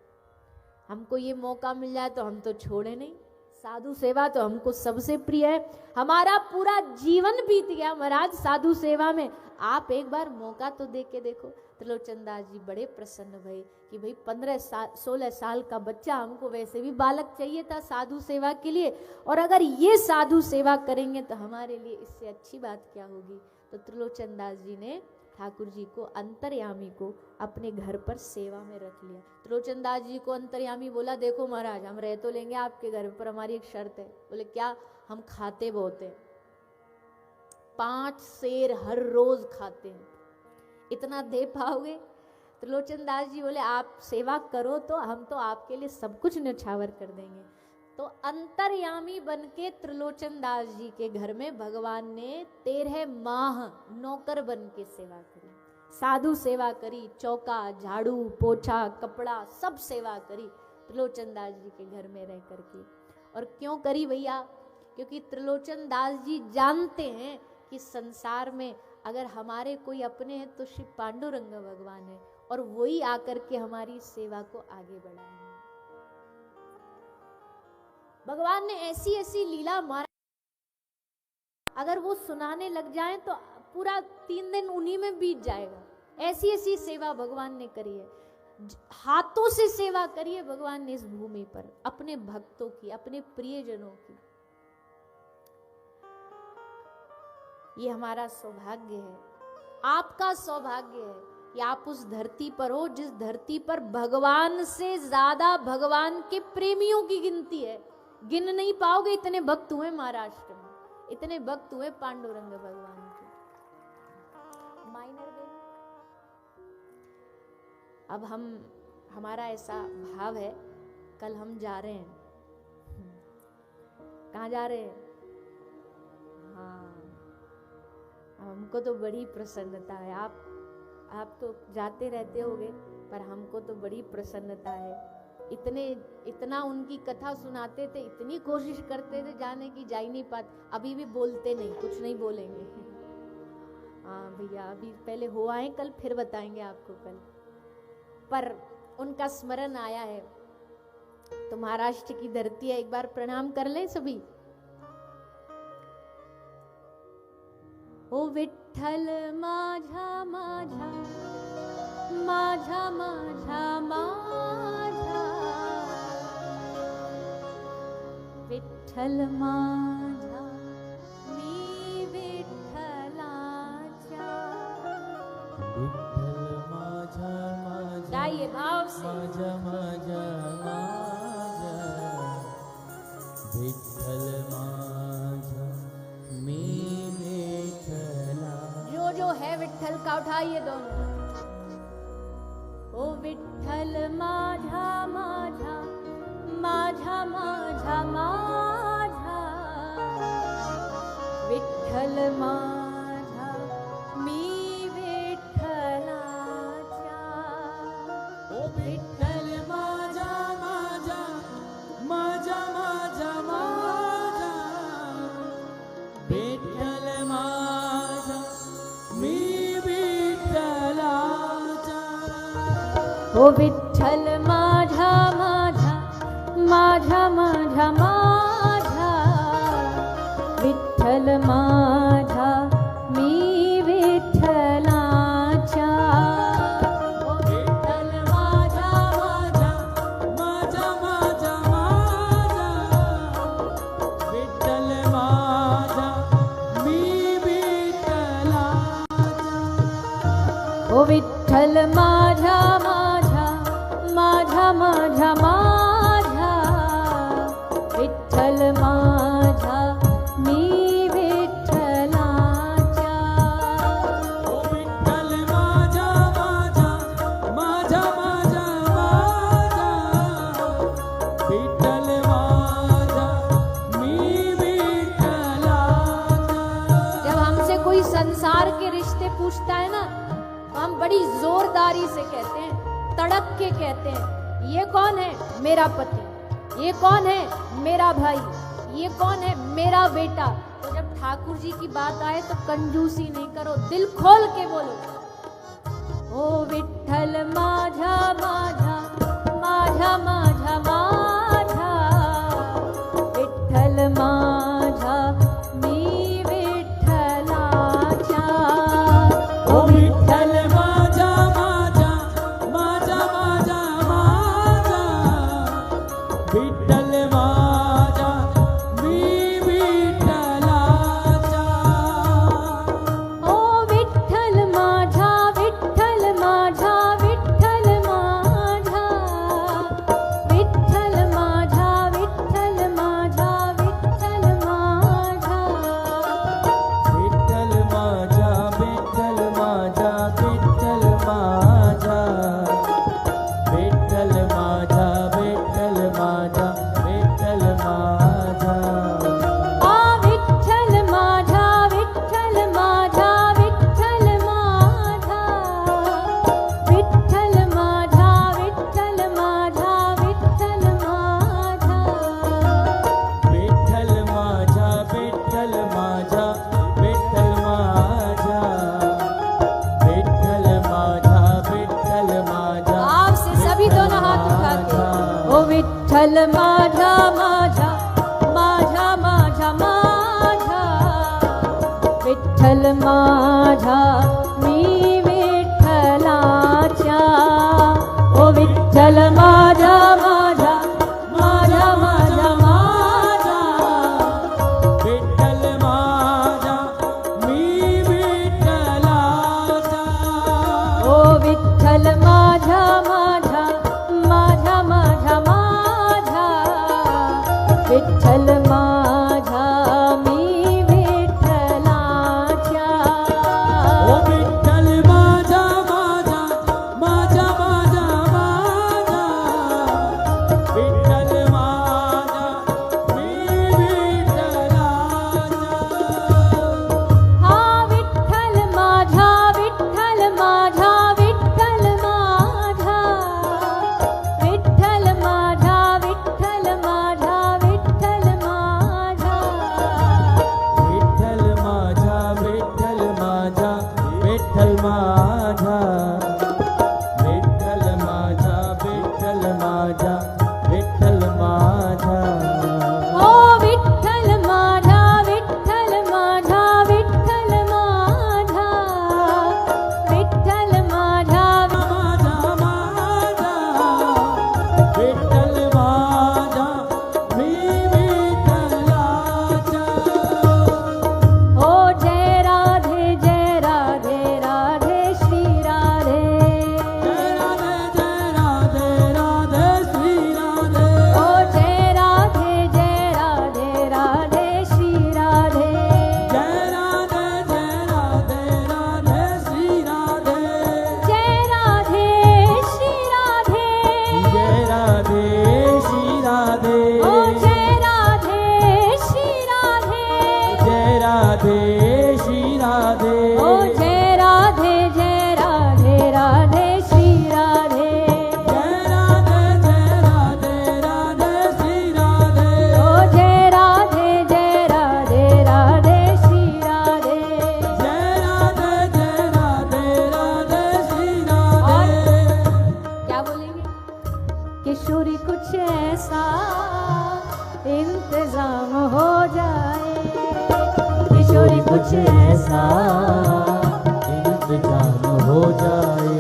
हमको ये मौका मिल जाए तो हम तो छोड़े नहीं। साधु सेवा तो हमको सबसे प्रिय है, हमारा पूरा जीवन बीत गया महाराज साधु सेवा में, आप एक बार मौका तो दे के देखो। त्रिलोचन दास जी बड़े प्रसन्न भये कि भाई 16 साल का बच्चा, हमको वैसे भी बालक चाहिए था साधु सेवा के लिए, और अगर ये साधु सेवा करेंगे तो हमारे लिए इससे अच्छी बात क्या होगी। तो त्रिलोचन दास जी ने ठाकुर जी को, अंतर्यामी को अपने घर पर सेवा में रख लिया। त्रिलोचन दास जी को अंतर्यामी बोला देखो महाराज हम रह तो लेंगे आपके घर पर, हमारी एक शर्त है। बोले क्या? हम खाते बहुत हैं, 5 सेर हर रोज खाते हैं, इतना दे पाओगे? त्रिलोचन दास जी बोले आप सेवा करो तो हम तो आपके लिए सब कुछ न्यौछावर कर देंगे। तो अंतर्यामी बन के त्रिलोचन दास जी के घर में भगवान ने 13 माह नौकर बन के सेवा करी, साधु सेवा करी, चौका झाड़ू पोछा कपड़ा सब सेवा करी त्रिलोचन दास जी के घर में रह करके। और क्यों करी भैया? क्योंकि त्रिलोचन दास जी जानते हैं कि संसार में अगर हमारे कोई अपने हैं तो श्री पांडुरंग भगवान है, और वही आकर के हमारी सेवा को आगे बढ़ाएंगे। भगवान ने ऐसी ऐसी लीला मारा, अगर वो सुनाने लग जाएं तो पूरा 3 दिन उन्हीं में बीत जाएगा। ऐसी ऐसी सेवा भगवान ने करी है, हाथों से सेवा करी है भगवान ने इस भूमि पर, अपने भक्तों की, अपने प्रियजनों की। ये हमारा सौभाग्य है, आपका सौभाग्य है कि आप उस धरती पर हो जिस धरती पर भगवान से ज्यादा भगवान के प्रेमियों की गिनती है। गिन नहीं पाओगे, इतने भक्त हुए महाराष्ट्र में, इतने भक्त हुए पांडुरंग भगवान के। माइनर बेबी, अब हमारा ऐसा भाव है, कल हम जा रहे हैं, कहाँ जा रहे हैं? हाँ, हमको तो बड़ी प्रसन्नता है, आप तो जाते रहते होगे, पर हमको तो बड़ी प्रसन्नता है। इतना उनकी कथा सुनाते थे, इतनी कोशिश करते थे जाने की, जा ही नहीं पाते। अभी भी बोलते नहीं, कुछ नहीं बोलेंगे। हाँ भैया, अभी पहले हो आए, कल फिर बताएंगे आपको कल। पर उनका स्मरण आया है तो महाराष्ट्र की धरती है, एक बार प्रणाम कर ले सभी। ओ विठ्ठल माझा माझा माझा माझा माझा, विठ्ठल माझा मी विठ्ठलाचा। विठ्ठल माझा माझा, गाइए भाव से। माझा माझा माझा, विठ्ठल माझा मी विठ्ठला। जो है विठ्ठल का उठाइए दोनों। ओ विठ्ठल माझा माझा माझा माझा माझा, विठ्ठल माझा मी विठ्ठलाचा। ओ विठ्ठल माझा माझा माझा माझा माझा, विठ्ठल माझा मी विठ्ठलाचा। ओ विठ्ठल माझा माझा माझा माझा माझा, विठ्ठल माझा मी विठ्ठलाचा। ओ विठ्ठल माझा माझा माझा माझा माझा, विठ्ठल माझा मी विठ्ठलाचा। ओ विठ्ठल माझा माझा माझा माझा माझा, बड़ी जोरदारी से कहते हैं, तड़क के कहते हैं, ये कौन है? मेरा पति। ये कौन है? मेरा भाई। ये कौन है? मेरा बेटा। तो जब ठाकुर जी की बात आए तो कंजूसी नहीं करो, दिल खोल के बोलो, ओ विठ्ठल माझा माझा माझा माझा माझा विठ्ठल माझा मी विठ्ठलाच्या। ओ विठ्ठल माझा माझा माझा माझा माझा विठ्ठल माझा मी विठ्ठलाचा। ओ विठ्ठल माझा विठ्ठल माझा विठ्ठल माझा विठ्ठल माझा विठ्ठल माझा विठ्ठल माझा विठ्ठल माझा विठ्ठल माझा विठ्ठल माझा विठ्ठल माझा विठ्ठल माझा विठ्ठल माझा। आ विठ्ठल माझा विठ्ठल माझा विठ्ठल माझा विठ्ठल माझा विठ्ठल माझा विठ्ठल माझा विठ्ठल माझा विठ्ठल माझा विठ्ठल माझा विठ्ठल माझा विठ्ठल माझा। आपसे सभी दोनों हाथ उठा के, ओ विठ्ठल माझा माझा माझा माझा माझा विठ्ठल माझा मी विठ्ठलाच्या। ओ विठ्ठल माझा माझा माझा माझा माझा विठ्ठल माझा मी विठ्ठलाचा। ओ विठ्ठल माझा माझा माझा माझा माझा विठ्ठल माझा मी विठ्ठलाच्या। ओ विठ्ठल माझा माझा माझा माझा माझा विठ्ठल माझा मी विठ्ठलाचा। हा विठ्ठल माझा विठ्ठल माझा विठ्ठल माझा विठ्ठल माझा विठ्ठल माझा विठ्ठल माझा विठ्ठल माझा विठ्ठल माझा विठ्ठल माझा विठ्ठल माझा विठ्ठल माझा विठ्ठल माझा। ओ विठ्ठल माझा विठ्ठल माझा विठ्ठल माझा विठ्ठल माझा माझा माझा विठ्ठल माझा मी विठ्ठलाचा। ओ जय राधे राधे राधे श्री राधे। जय राधे राधे राधे श्री राधे। ओ जय राधे राधे श्री राधे। जय राधे राधे श्री राधे। जय राधे श्री राधे। जय राधे श्री राधे। ओ जय राधे श्री राधे। जय राधे श्री राधे। ओ जय राधे राधे श्री राधे। जय राधे राधे श्री राधे। ओ जय राधे राधे श्री राधे। जय राधे राधे श्री राधे। क्या बोलेंगे? किशोरी कुछ ऐसा इंतजाम हो जाए, किशोरी कुछ ऐसा इंतजाम हो जाए।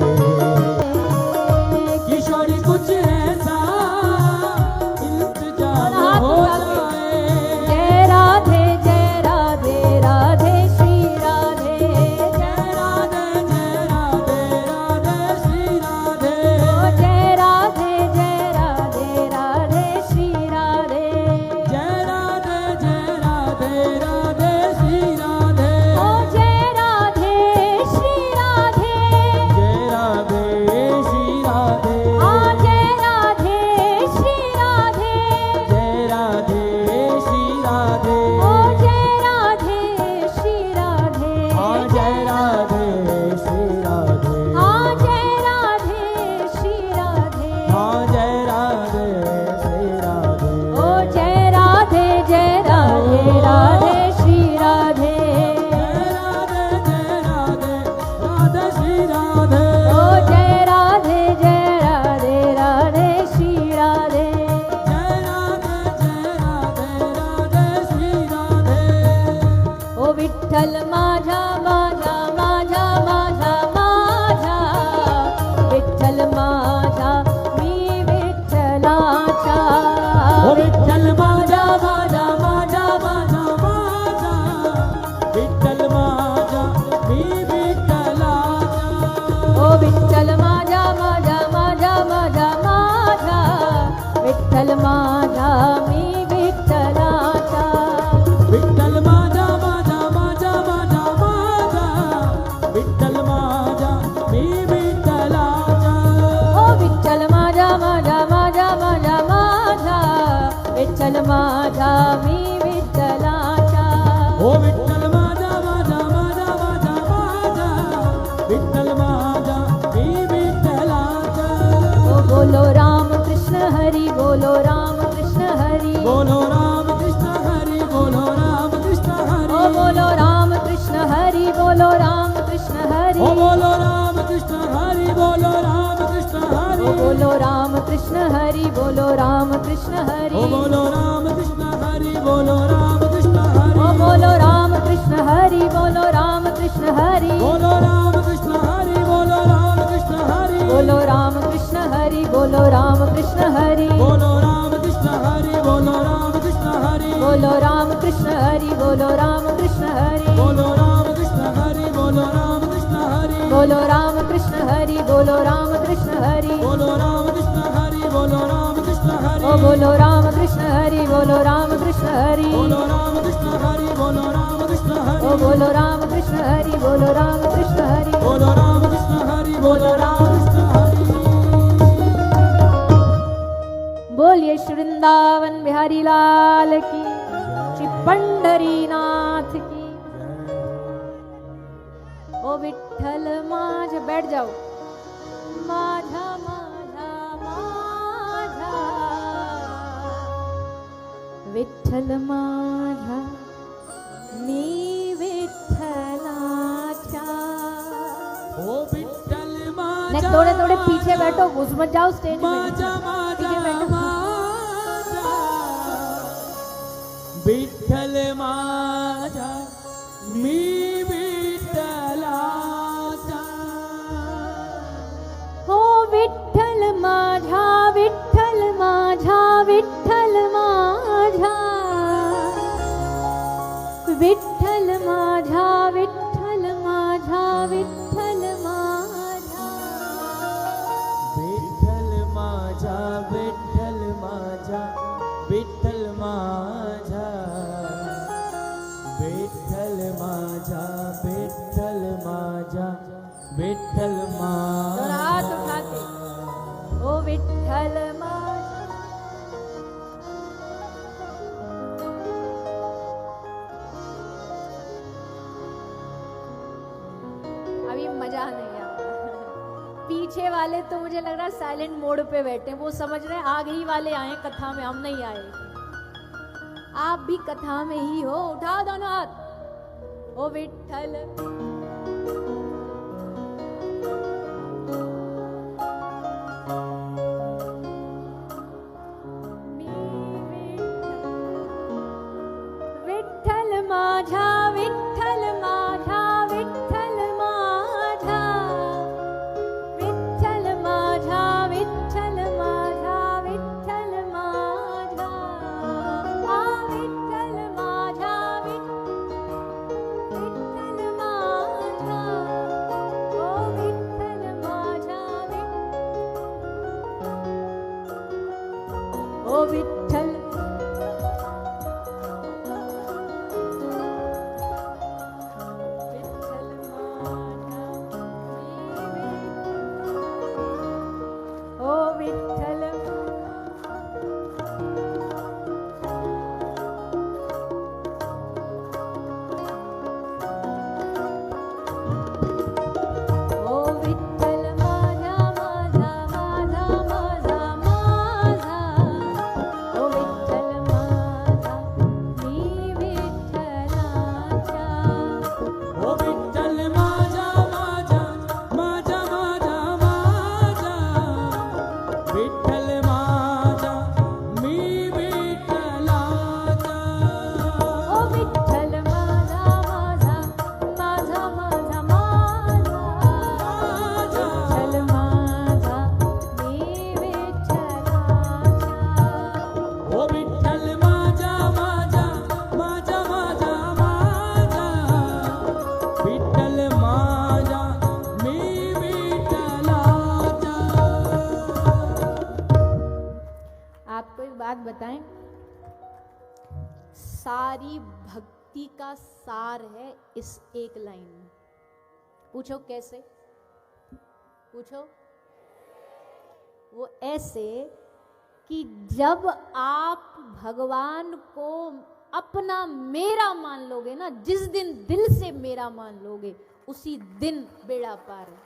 किशोरी कुछ ऐसा इंतजाम हो जाए। जय राधे राधे श्री राधे। जय राधे राधे श्री राधे। ओ जय राधे राधे श्री राधे। जय राधे राधे श्री राधे। ओ जय राधे श्री राधे। जय विठ्ठल माझा मी विठ्ठलाचा विठ्ठल माझा माझा माझा माझा माझा विठ्ठल माझा मी विठ्ठलाचा ओ विठ्ठल माझा माझा माझा माझा माझा विठ्ठल माझा मी विठ्ठलाचा ओ विठ्ठल माझा माझा माझा माझा माझा विठ्ठल माझा मी विठ्ठलाचा ओ बोलो राम कृष्ण हरी बोलो राम कृष्ण हरी बोलो राम कृष्ण हरी बोलो राम कृष्ण हरी ओ बोलो राम कृष्ण हरी बोलो राम कृष्ण हरी ओ बोलो राम कृष्ण हरी बोलो राम कृष्ण हरी ओ बोलो राम कृष्ण हरी बोलो राम कृष्ण हरी ओ बोलो राम कृष्ण हरी बोलो राम कृष्ण हरी ओ बोलो राम कृष्ण हरी बोलो राम कृष्ण हरी बोलो राम कृष्ण हरी बोलो राम कृष्ण हरी बोलो राम कृष्ण हरी बोलो राम कृष्ण हरी बोलो राम कृष्ण हरी बोलो राम कृष्ण हरी बोलो राम कृष्ण हरी बोलो राम कृष्ण हरी बोलो राम कृष्ण हरी बोलो राम कृष्ण हरी बोलो राम कृष्ण हरी बोलो राम कृष्ण हरी बोलो राम कृष्ण हरी बोलो राम कृष्ण हरी ओ बोलो राम कृष्ण हरी बोलो राम कृष्ण हरी बोलो राम कृष्ण हरी बोलो राम कृष्ण हरी ओ बोलो राम कृष्ण हरी बोलो राम कृष्ण हरी बोलो राम कृष्ण हरी बोलो राम कृष्ण हरी बोलिए श्री वृंदावन बिहारी लाल की श्री पंढरीनाथ की ओ विठ्ठल माझ बैठ जाओ माझा माझा माझा विठ्ठल माझा मी विठ्ठलाचा ओ विठ्ठल माझा नहीं थोड़े थोड़े पीछे बैठो घुस मत जाओ स्टेज में माझा माझा पीछे बैठो माझा विठ्ठल माझा मी विठ्ठलाचा हो विठ्ठल माझा विठ्ठल माझा विठ्ठल माझा विठ्ठल माझा विठ्ठल माझा विठ्ठल माझा विठ्ठल माझा विठ्ठल माझा विठ्ठल माझा विठ्ठल माझा विठ्ठल माझा विठ्ठल दोनों हाथ उठा के ओ विठ्ठल माझा अभी मजा नहीं आ रहा पीछे वाले तो मुझे लग रहा है साइलेंट मोड पे बैठे हैं। वो समझ रहे हैं आगे ही वाले आए कथा में हम नहीं आए आप भी कथा में ही हो उठाओ दोनों हाथ ओ विठ्ठल विठ्ठल माझा विठ्ठल माझा विठ्ठल माझा विठ्ठल माझा विठ्ठल माझा विठ्ठल माझा आ विठ्ठल माझा विठ्ठल माझा ओ विठ्ठल माझा ओ विठ्ठल ओ विठ्ठल ओ विठ्ठल माझा माझा माझा माझा माझा ओ आपको एक बात बताएं, सारी भक्ति का सार है इस एक लाइन में। पूछो कैसे? पूछो। वो ऐसे कि जब आप भगवान को अपना मेरा मान लोगे ना, जिस दिन दिल से मेरा मान लोगे, उसी दिन बेड़ा पार है।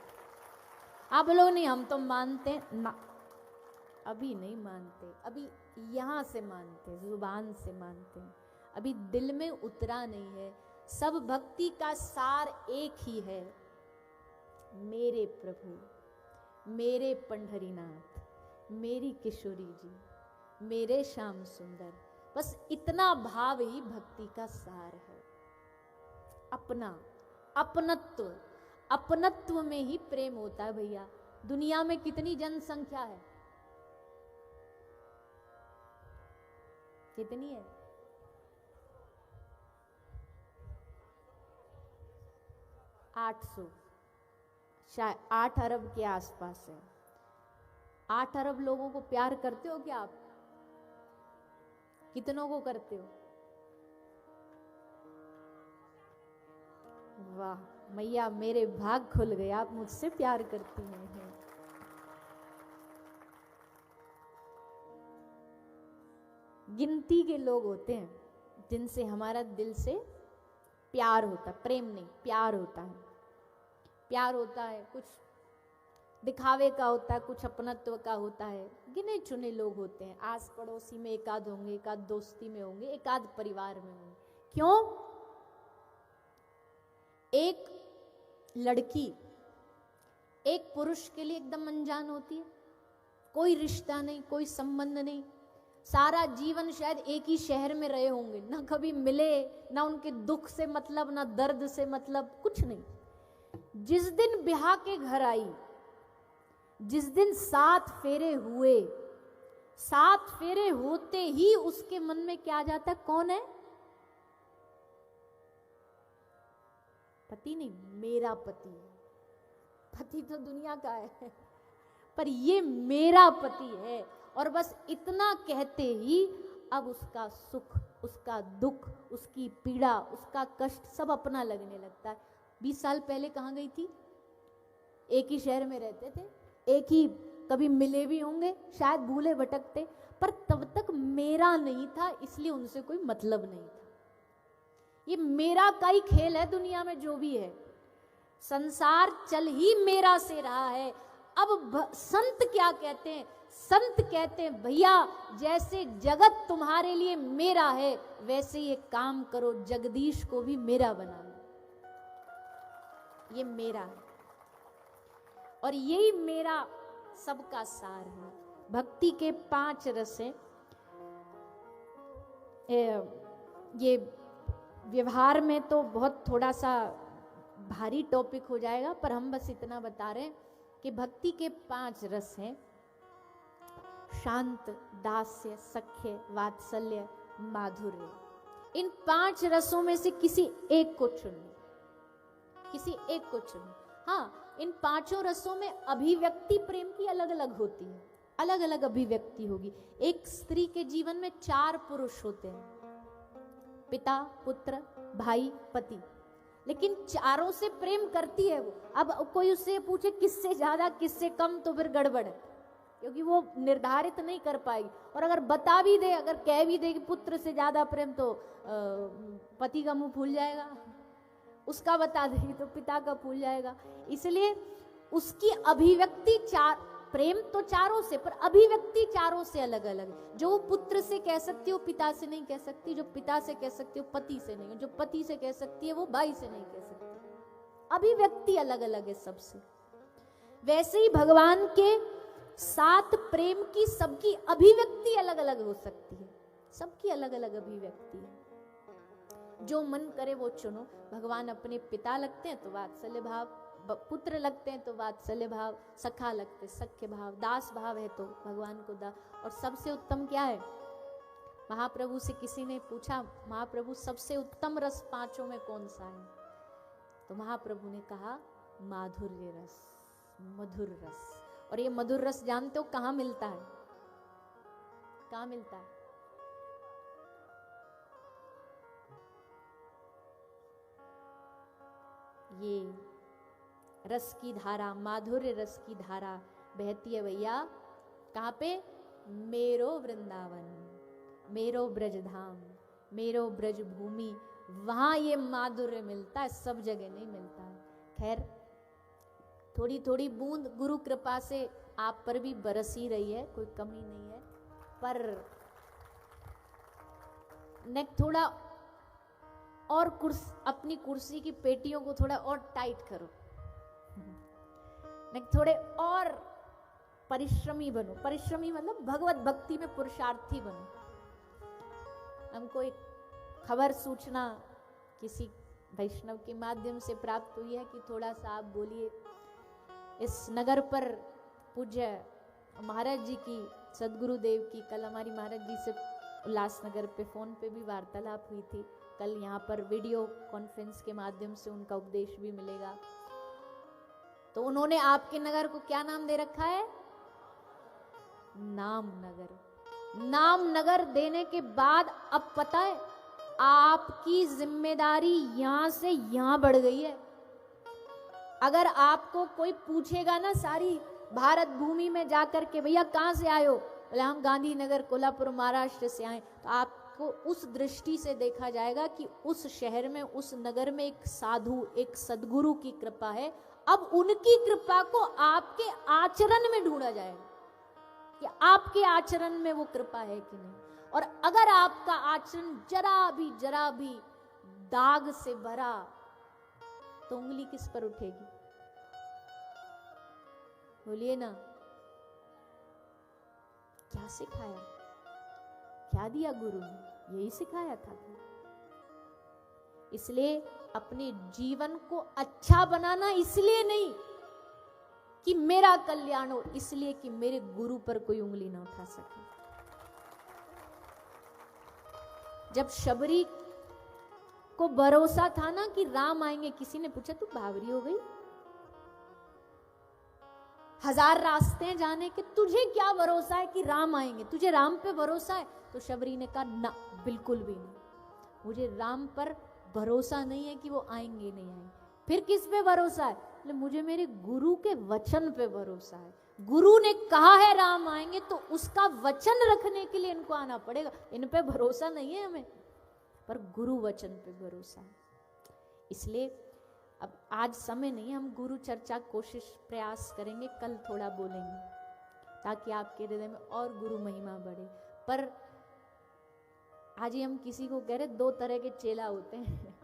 आप लोग नहीं, हम तो मानते ना, अभी नहीं मानते, अभी यहां से मानते, जुबान से मानते हैं, अभी दिल में उतरा नहीं है। सब भक्ति का सार एक ही है, मेरे प्रभु, मेरे पंढरीनाथ, मेरी किशोरी जी, मेरे श्याम सुंदर। बस इतना भाव ही भक्ति का सार है। अपना, अपनत्व, अपनत्व में ही प्रेम होता है भैया। दुनिया में कितनी जनसंख्या है? कितनी है? 800, शायद 8 अरब के आसपास है। 8 अरब लोगों को प्यार करते हो क्या आप? कितनों को करते हो? वाह मैया, मेरे भाग खुल गए, आप मुझसे प्यार करती हैं। गिनती के लोग होते हैं जिनसे हमारा दिल से प्यार होता है, प्रेम नहीं, प्यार होता है। प्यार होता है, कुछ दिखावे का होता है, कुछ अपनत्व का होता है। गिने चुने लोग होते हैं, आस पड़ोसी में एक आध होंगे, एक आध दोस्ती में होंगे, एक आध परिवार में होंगे। क्यों? एक लड़की एक पुरुष के लिए एकदम अनजान होती है, कोई रिश्ता नहीं, कोई संबंध नहीं, सारा जीवन शायद एक ही शहर में रहे होंगे, ना कभी मिले, ना उनके दुख से मतलब, ना दर्द से मतलब, कुछ नहीं। जिस दिन ब्याह के घर आई, जिस दिन 7 फेरे हुए, 7 फेरे होते ही उसके मन में क्या आ जाता है? कौन है? पति नहीं, मेरा पति है। पति तो दुनिया का है, पर ये मेरा पति है। और बस इतना कहते ही अब उसका सुख, उसका दुख, उसकी पीड़ा, उसका कष्ट सब अपना लगने लगता है। 20 साल पहले कहाँ गई थी? एक ही शहर में रहते थे, एक ही, कभी मिले भी होंगे, शायद भूले भटकते, पर तब तक मेरा नहीं था, इसलिए उनसे कोई मतलब नहीं था। ये मेरा का ही खेल है दुनिया में, जो भी है संसार चल ही मेरा से रहा है। अब संत क्या कहते हैं? संत कहते हैं भैया, जैसे जगत तुम्हारे लिए मेरा है, वैसे ये काम करो, जगदीश को भी मेरा बना लो। ये मेरा है, और यही मेरा सबका सार है। भक्ति के 5 रस हैं। ये व्यवहार में तो बहुत थोड़ा सा भारी टॉपिक हो जाएगा, पर हम बस इतना बता रहे हैं कि भक्ति के 5 रस हैं: शांत, दास्य, सख्य, वात्सल्य, माधुर्य। इन 5 रसों में से किसी एक को चुनो, किसी एक को चुनो। हाँ, इन 5 रसों में अभिव्यक्ति प्रेम की अलग अलग होती है, अलग अलग अभिव्यक्ति होगी। एक स्त्री के जीवन में 4 पुरुष होते हैं, पिता, पुत्र, भाई, पति, लेकिन चारों से प्रेम करती है वो। अब कोई उससे पूछे किससे ज्यादा किससे कम, तो फिर गड़बड़ है, क्योंकि वो निर्धारित नहीं कर पाएगी। और अगर बता भी दे, अगर कह भी दे कि पुत्र से ज्यादा प्रेम, तो पति का मुंह फूल जाएगा, उसका बता देगी तो पिता का फूल जाएगा। इसलिए उसकी अभिव्यक्ति प्रेम तो चारों से, पर अभिव्यक्ति चारों से अलग अलग है। जो पुत्र से कह सकती हो, पिता से नहीं कह सकती। जो पिता से कह सकती हो, पति से नहीं। जो पति से कह सकती है, वो भाई से नहीं कह सकती। अभिव्यक्ति अलग अलग है सबसे। वैसे ही भगवान के 7 प्रेम की सबकी अभिव्यक्ति अलग अलग हो सकती है, सबकी अलग अलग अभिव्यक्ति है। जो मन करे वो चुनो। भगवान अपने पिता लगते हैं तो वात्सल्य भाव, पुत्र लगते हैं तो वात्सल्य भाव, सखा लगते सख्य भाव, दास भाव है तो भगवान को दास। और सबसे उत्तम क्या है? महाप्रभु से किसी ने पूछा, महाप्रभु सबसे उत्तम रस 5 में कौन सा है? तो महाप्रभु ने कहा माधुर्य रस, मधुर रस। और ये मधुर रस जानते हो कहाँ मिलता है? कहाँ मिलता है? ये रस की धारा, माधुर्य रस की धारा बहती है भैया कहाँ पे? मेरो वृंदावन, मेरो ब्रजधाम, मेरो ब्रज भूमि, वहां ये माधुर्य मिलता है, सब जगह नहीं मिलता है। खैर थोड़ी थोड़ी बूंद गुरु कृपा से आप पर भी बरस ही रही है, कोई कमी नहीं है, पर नेक थोड़ा और अपनी कुर्सी की पेटियों को थोड़ा और टाइट करो, नेक थोड़े और परिश्रमी बनो। परिश्रमी मतलब भगवत भक्ति में पुरुषार्थी बनो। हमको एक खबर सूचना किसी वैष्णव के माध्यम से प्राप्त हुई है कि थोड़ा सा आप बोलिए इस नगर पर पूज्य महाराज जी की, सदगुरुदेव की, कल हमारी महाराज जी से उल्लासनगर पे फोन पे भी वार्तालाप हुई थी, कल यहाँ पर वीडियो कॉन्फ्रेंस के माध्यम से उनका उपदेश भी मिलेगा। तो उन्होंने आपके नगर को क्या नाम दे रखा है? नाम नगर। नाम नगर देने के बाद अब पता है आपकी जिम्मेदारी यहां से यहां बढ़ गई है। अगर आपको कोई पूछेगा ना सारी भारत भूमि में जाकर के भैया कहां से आए हो, बोले हम गांधीनगर कोल्हापुर महाराष्ट्र से आए, तो आपको उस दृष्टि से देखा जाएगा कि उस शहर में, उस नगर में एक साधु, एक सदगुरु की कृपा है। अब उनकी कृपा को आपके आचरण में ढूंढा जाएगा कि आपके आचरण में वो कृपा है कि नहीं। और अगर आपका आचरण जरा भी दाग से भरा, तो उंगली किस पर उठेगी? बोलिए ना। क्या सिखाया, क्या दिया गुरु ने? यही सिखाया था। इसलिए अपने जीवन को अच्छा बनाना इसलिए नहीं कि मेरा कल्याण हो, इसलिए कि मेरे गुरु पर कोई उंगली ना उठा सके। जब शबरी को भरोसा था ना कि राम आएंगे, किसी ने पूछा तू बावरी हो गई? 1000 रास्ते हैं जाने के, तुझे क्या भरोसा है कि राम आएंगे? तुझे राम पे भरोसा है? तो शबरी ने कहा ना, बिल्कुल भी नहीं, मुझे राम पर भरोसा नहीं है कि वो आएंगे नहीं आएंगे। फिर किस पे भरोसा है? मुझे मेरे गुरु के वचन पे भरोसा है। गुरु ने कहा है राम आएंगे, तो उसका वचन रखने के लिए इनको आना पड़ेगा। इन पे भरोसा नहीं है हमें, पर गुरु वचन पे भरोसा है। इसलिए अब आज समय नहीं, हम गुरु चर्चा कोशिश प्रयास करेंगे, कल थोड़ा बोलेंगे ताकि आपके हृदय में और गुरु महिमा बढ़े। पर आज ही हम किसी को कह रहे 2 तरह के चेला होते हैं,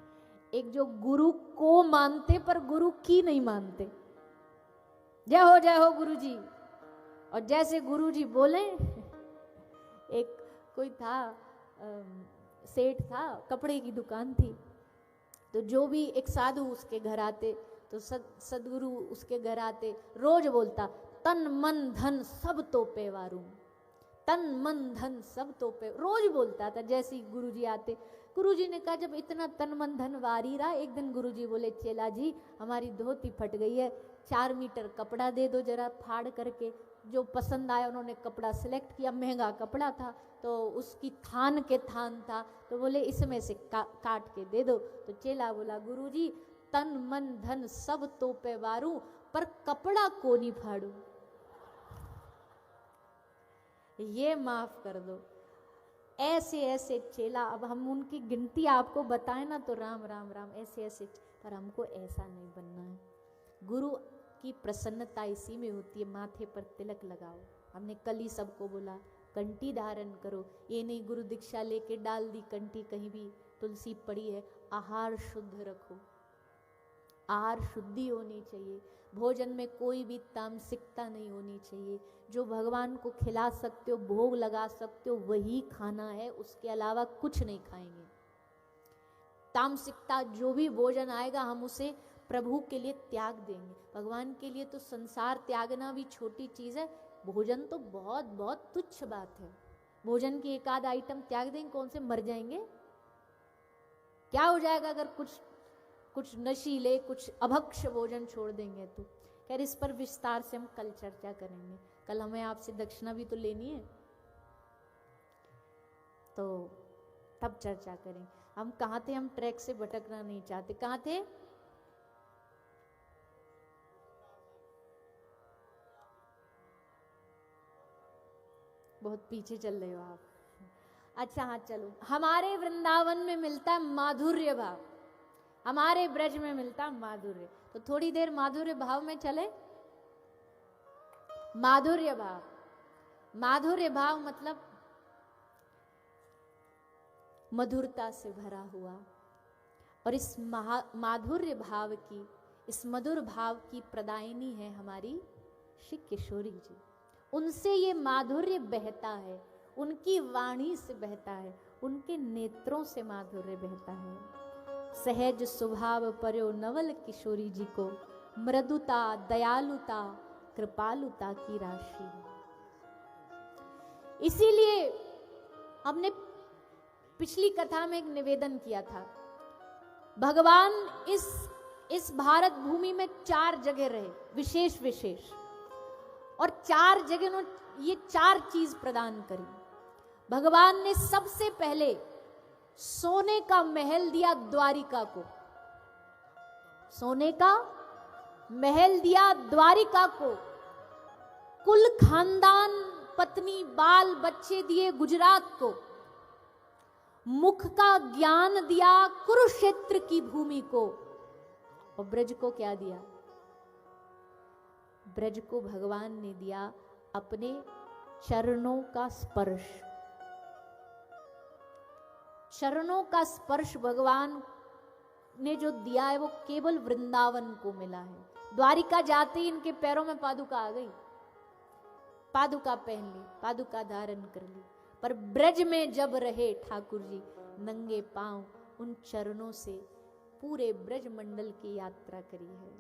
एक जो गुरु को मानते पर गुरु की नहीं मानते। जय हो गुरु जी, और जैसे गुरु जी बोले। एक कोई था, सेठ था, कपड़े की दुकान थी, तो जो भी एक साधु उसके घर आते तो सदगुरु उसके घर आते, रोज बोलता तन मन धन सब तो पे वारू, तन मन धन सब तो पे, रोज बोलता था। जैसे ही गुरुजी आते, गुरुजी ने कहा जब इतना तन मन धन वारी रहा, एक दिन गुरुजी बोले चेला जी हमारी धोती फट गई है, 4 मीटर कपड़ा दे दो जरा फाड़ करके। जो पसंद आया उन्होंने कपड़ा सिलेक्ट किया, महंगा कपड़ा था तो उसकी थान के थान था, तो बोले इसमें से काट के दे दो। तो चेला बोला गुरुजी तन मन धन सब तो पे वारू, पर कपड़ा को नहीं फाड़ू, ये माफ कर दो। ऐसे ऐसे चेला, अब हम उनकी गिनती आपको बताएं ना तो राम राम राम, ऐसे ऐसे, पर हमको ऐसा नहीं बनना है। गुरु की प्रसन्नता इसी में होती है, माथे पर तिलक लगाओ। हमने कल ही सबको बोला कंठी धारण करो, ये नहीं गुरु दीक्षा लेके डाल दी कंठी, कहीं भी तुलसी पड़ी है। आहार शुद्ध रखो, आहार शुद्धि होनी चाहिए, भोजन में कोई भी तामसिकता नहीं होनी चाहिए। जो भगवान को खिला सकते हो, भोग लगा सकते हो, वही खाना है, उसके अलावा कुछ नहीं खाएंगे। तामसिकता जो भी भोजन आएगा हम उसे प्रभु के लिए त्याग देंगे। भगवान के लिए तो संसार त्यागना भी छोटी चीज है, भोजन तो बहुत बहुत तुच्छ बात है। भोजन की एक आध आइटम त्याग देंगे, कौन से मर जाएंगे? क्या हो जाएगा अगर कुछ नशीले, कुछ अभक्ष भोजन छोड़ देंगे तो? खैर इस पर विस्तार से हम कल चर्चा करेंगे। कल हमें आपसे दक्षिणा भी तो लेनी है, तो तब चर्चा करें। हम कहाँ थे? हम ट्रैक से भटकना नहीं चाहते। कहाँ थे? बहुत पीछे चल रहे हो आप। अच्छा हाँ चलो, हमारे वृंदावन में मिलता माधुर्य भाव, हमारे ब्रज में मिलता माधुर्य। तो थोड़ी देर माधुर्य भाव में चले। माधुर्य भाव, माधुर्य भाव मतलब मधुरता से भरा हुआ। और इस माधुर्य भाव की, इस मधुर भाव की प्रदायिनी है हमारी श्री किशोरी जी। उनसे ये माधुर्य बहता है, उनकी वाणी से बहता है, उनके नेत्रों से माधुर्य बहता है। सहज स्वभाव पर्यो नवल किशोरी जी को मृदुता, दयालुता, कृपालुता की राशि। इसीलिए हमने पिछली कथा में एक निवेदन किया था, भगवान इस भारत भूमि में 4 जगह रहे विशेष विशेष, और 4 जगह ये 4 चीज प्रदान करी। भगवान ने सबसे पहले सोने का महल दिया द्वारिका को, सोने का महल दिया द्वारिका को। कुल खानदान, पत्नी, बाल बच्चे दिए गुजरात को। मुख का ज्ञान दिया कुरुक्षेत्र की भूमि को। और ब्रज को क्या दिया? ब्रज को भगवान ने दिया अपने चरणों का स्पर्श। चरणों का स्पर्श भगवान ने जो दिया है वो केवल वृंदावन को मिला है। द्वारिका जाते ही इनके पैरों में पादुका आ गई, पादुका पहन ली, पादुका धारण कर ली। पर ब्रज में जब रहे ठाकुर जी, नंगे पांव उन चरणों से पूरे ब्रज मंडल की यात्रा करी है।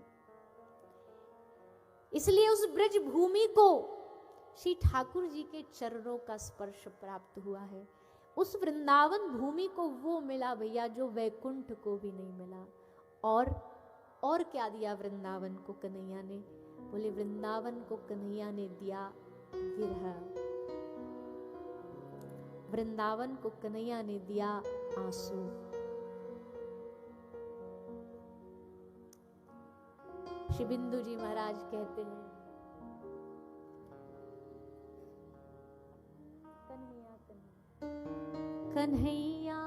इसलिए उस ब्रज भूमि को श्री ठाकुर जी के चरणों का स्पर्श प्राप्त हुआ है। उस वृंदावन भूमि को वो मिला भैया जो वैकुंठ को भी नहीं मिला। और क्या दिया वृंदावन को कन्हैया ने? बोले वृंदावन को कन्हैया ने दिया विरह, वृंदावन को कन्हैया ने दिया आंसू। श्री बिंदु जी महाराज कहते हैं, कन्हैया कन्हैया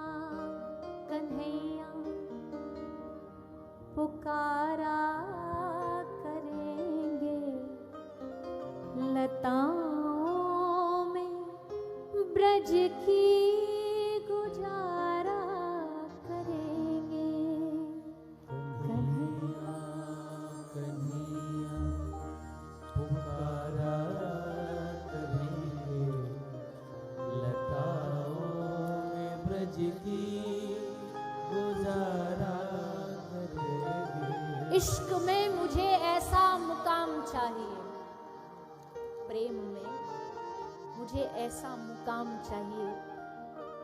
कन्हैया पुकारा करेंगे, लताओं में ब्रज की गुजारा करेंगे। कन्हैया कन्हैया पुकारा करेंगे, लताओं में ब्रज की गुजारा करेंगे। इश्क में मुझे ऐसा मुकाम चाहिए, प्रेम में मुझे ऐसा मुकाम चाहिए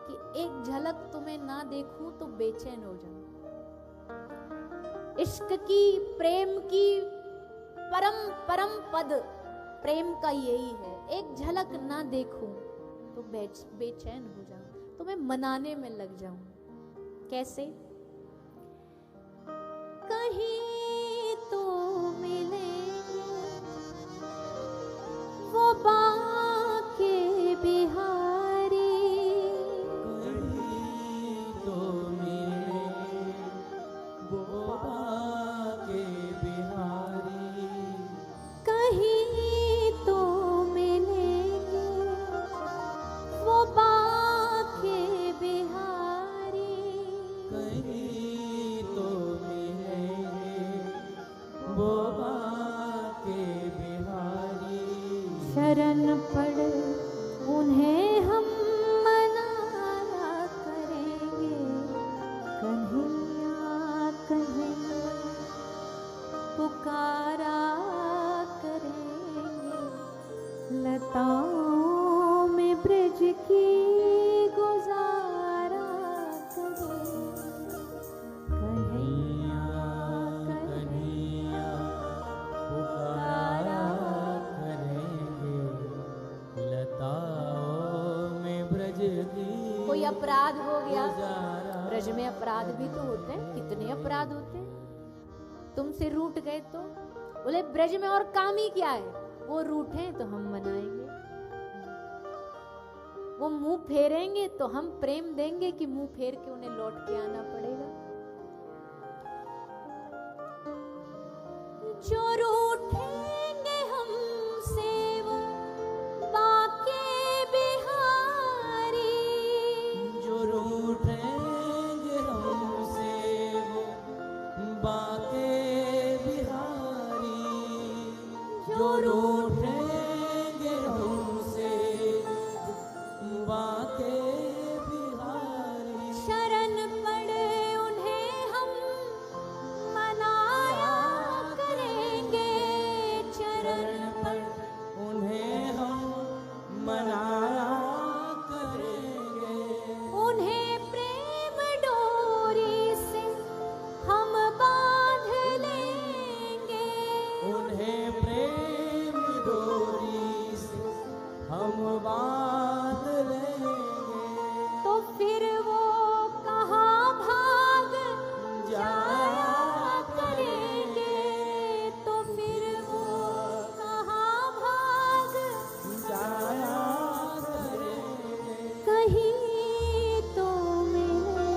कि एक झलक तुम्हें ना देखूं तो बेचैन हो जाऊं। इश्क की, प्रेम की परम परम पद प्रेम का यही है, एक झलक ना देखूं तो बेचैन हो जाऊं, तुम्हें मनाने में लग जाऊं। कैसे? कहीं तो मिलेंगे वो बाके बिहारी, कहीं तो मिलेंगे वो बाके बिहारी, कहीं तो मिलेंगे वो बाके बिहारी, कहीं तो मिलेंगे वो बाके बिहारी। शरण पड़ उन्हें हम मनाया करेंगे, कन्हैया कन्हैया पुकारा करेंगे, लताओं में ब्रज की गुजारा करेंगे। कन्हैया कन्हैया पुकारा करेंगे, लताओं में ब्रज की कोई अपराध हो गया, ब्रज में अपराध भी तो होते हैं, कितने अपराध होते हैं। तुमसे रूठ गए तो बोले ब्रज में और काम ही क्या है, वो रूठे तो हम मनाएंगे, वो मुंह फेरेंगे तो हम प्रेम देंगे कि मुंह फेर के उन्हें लौट के आना पड़ेगा। जो रूठेंगे हमसे वो बाके बिहारी, जो रूठेंगे हमसे वो बाके बिहारी, जो रूठेंगे हमसे बाके बिहारी। शरण पड़े उन्हें हम मनाया करेंगे, चरण पर उन्हें हम मनाया करेंगे, उन्हें प्रेम डोरी से हम बांध लेंगे, उन्हें प्रेम डोरी से हम बांध लेंगे। तो फिर वो कहाँ भाग जाया करेंगे, तो फिर वो कहाँ भाग जाया करेंगे, कहीं तो मिले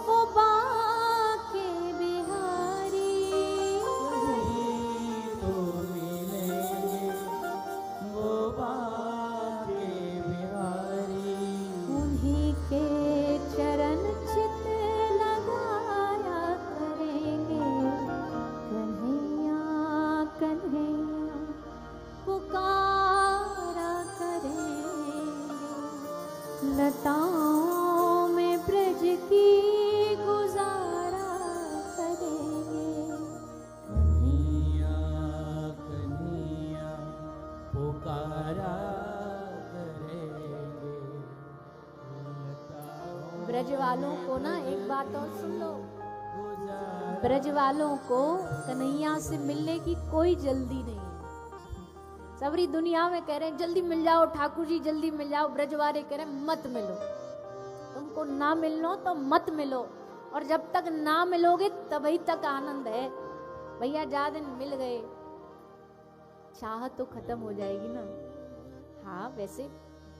वो बाके बिहारी, कहीं तो मिलेंगे वो बाके बिहारी। उन्हीं के चरण चित लगाया करेंगे, कन्हैया कन्हैया पुकारा करेंगे, लताओं में ब्रज की गुजारा करेंगे। कन्हैया कन्हैया पुकारा करेंगे। ब्रज वालों को ना एक बात और सुन लो, गुजारा ब्रज वालों को कन्हैया से मिलने की कोई जल्दी नहीं है। सबरी दुनिया में कह रहे हैं जल्दी मिल जाओ ठाकुर जी, जल्दी मिल जाओ। ब्रज वाले कह रहे हैं मत मिलो, तुमको ना मिलनो तो मत मिलो, और जब तक ना मिलोगे तभी तक आनंद है। भैया जा दिन मिल गए, चाह तो खत्म हो जाएगी ना। हाँ वैसे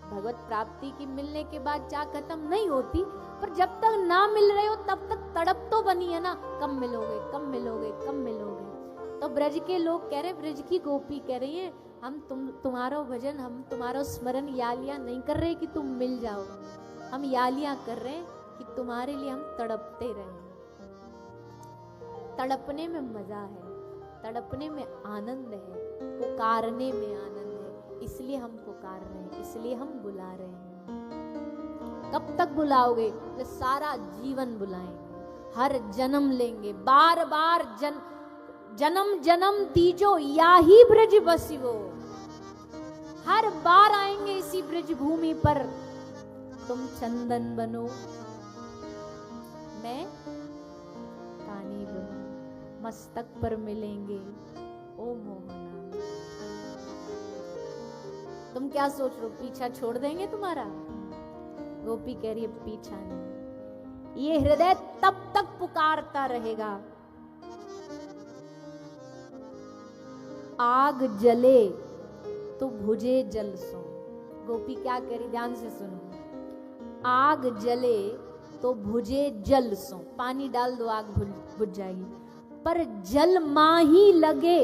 भगवत प्राप्ति की मिलने के बाद चाह खत्म नहीं होती, पर जब तक ना मिल रहे हो तब तक तड़प तो बनी है ना, कब मिलोगे कब मिलोगे कब मिलोगे। तो ब्रज के लोग कह रहे, ब्रज की गोपी कह रही है हम तुम्हारा भजन, हम तुम्हारा स्मरण यालियां नहीं कर रहे कि तुम मिल जाओ, हम यालियां कर रहे हैं कि तुम्हारे लिए हम तड़पते रहे। तड़पने में मजा है, तड़पने में आनंद है, पुकारने में आनंद है, इसलिए हम पुकार रहे हैं, इसलिए हम बुला रहे हैं। कब तक बुलाओगे? तो सारा जीवन बुलाएंगे, हर जन्म लेंगे, बार बार जन्म जन्म दीजो याही ब्रज बसिवो। हर बार आएंगे इसी ब्रज भूमि पर, तुम चंदन बनो मैं कानी बनूं, मस्तक पर मिलेंगे ओ मोहना। तुम क्या सोच रहे हो पीछा छोड़ देंगे तुम्हारा? गोपी कह रही है पीछा नहीं, ये हृदय तब तक पुकारता रहेगा, आग जले तो भुजे जल सो। गोपी क्या कह रही, ध्यान से सुनो, आग जले तो भुजे जल सो, पानी डाल दो आग बुझ जाएगी, पर जल माही लगे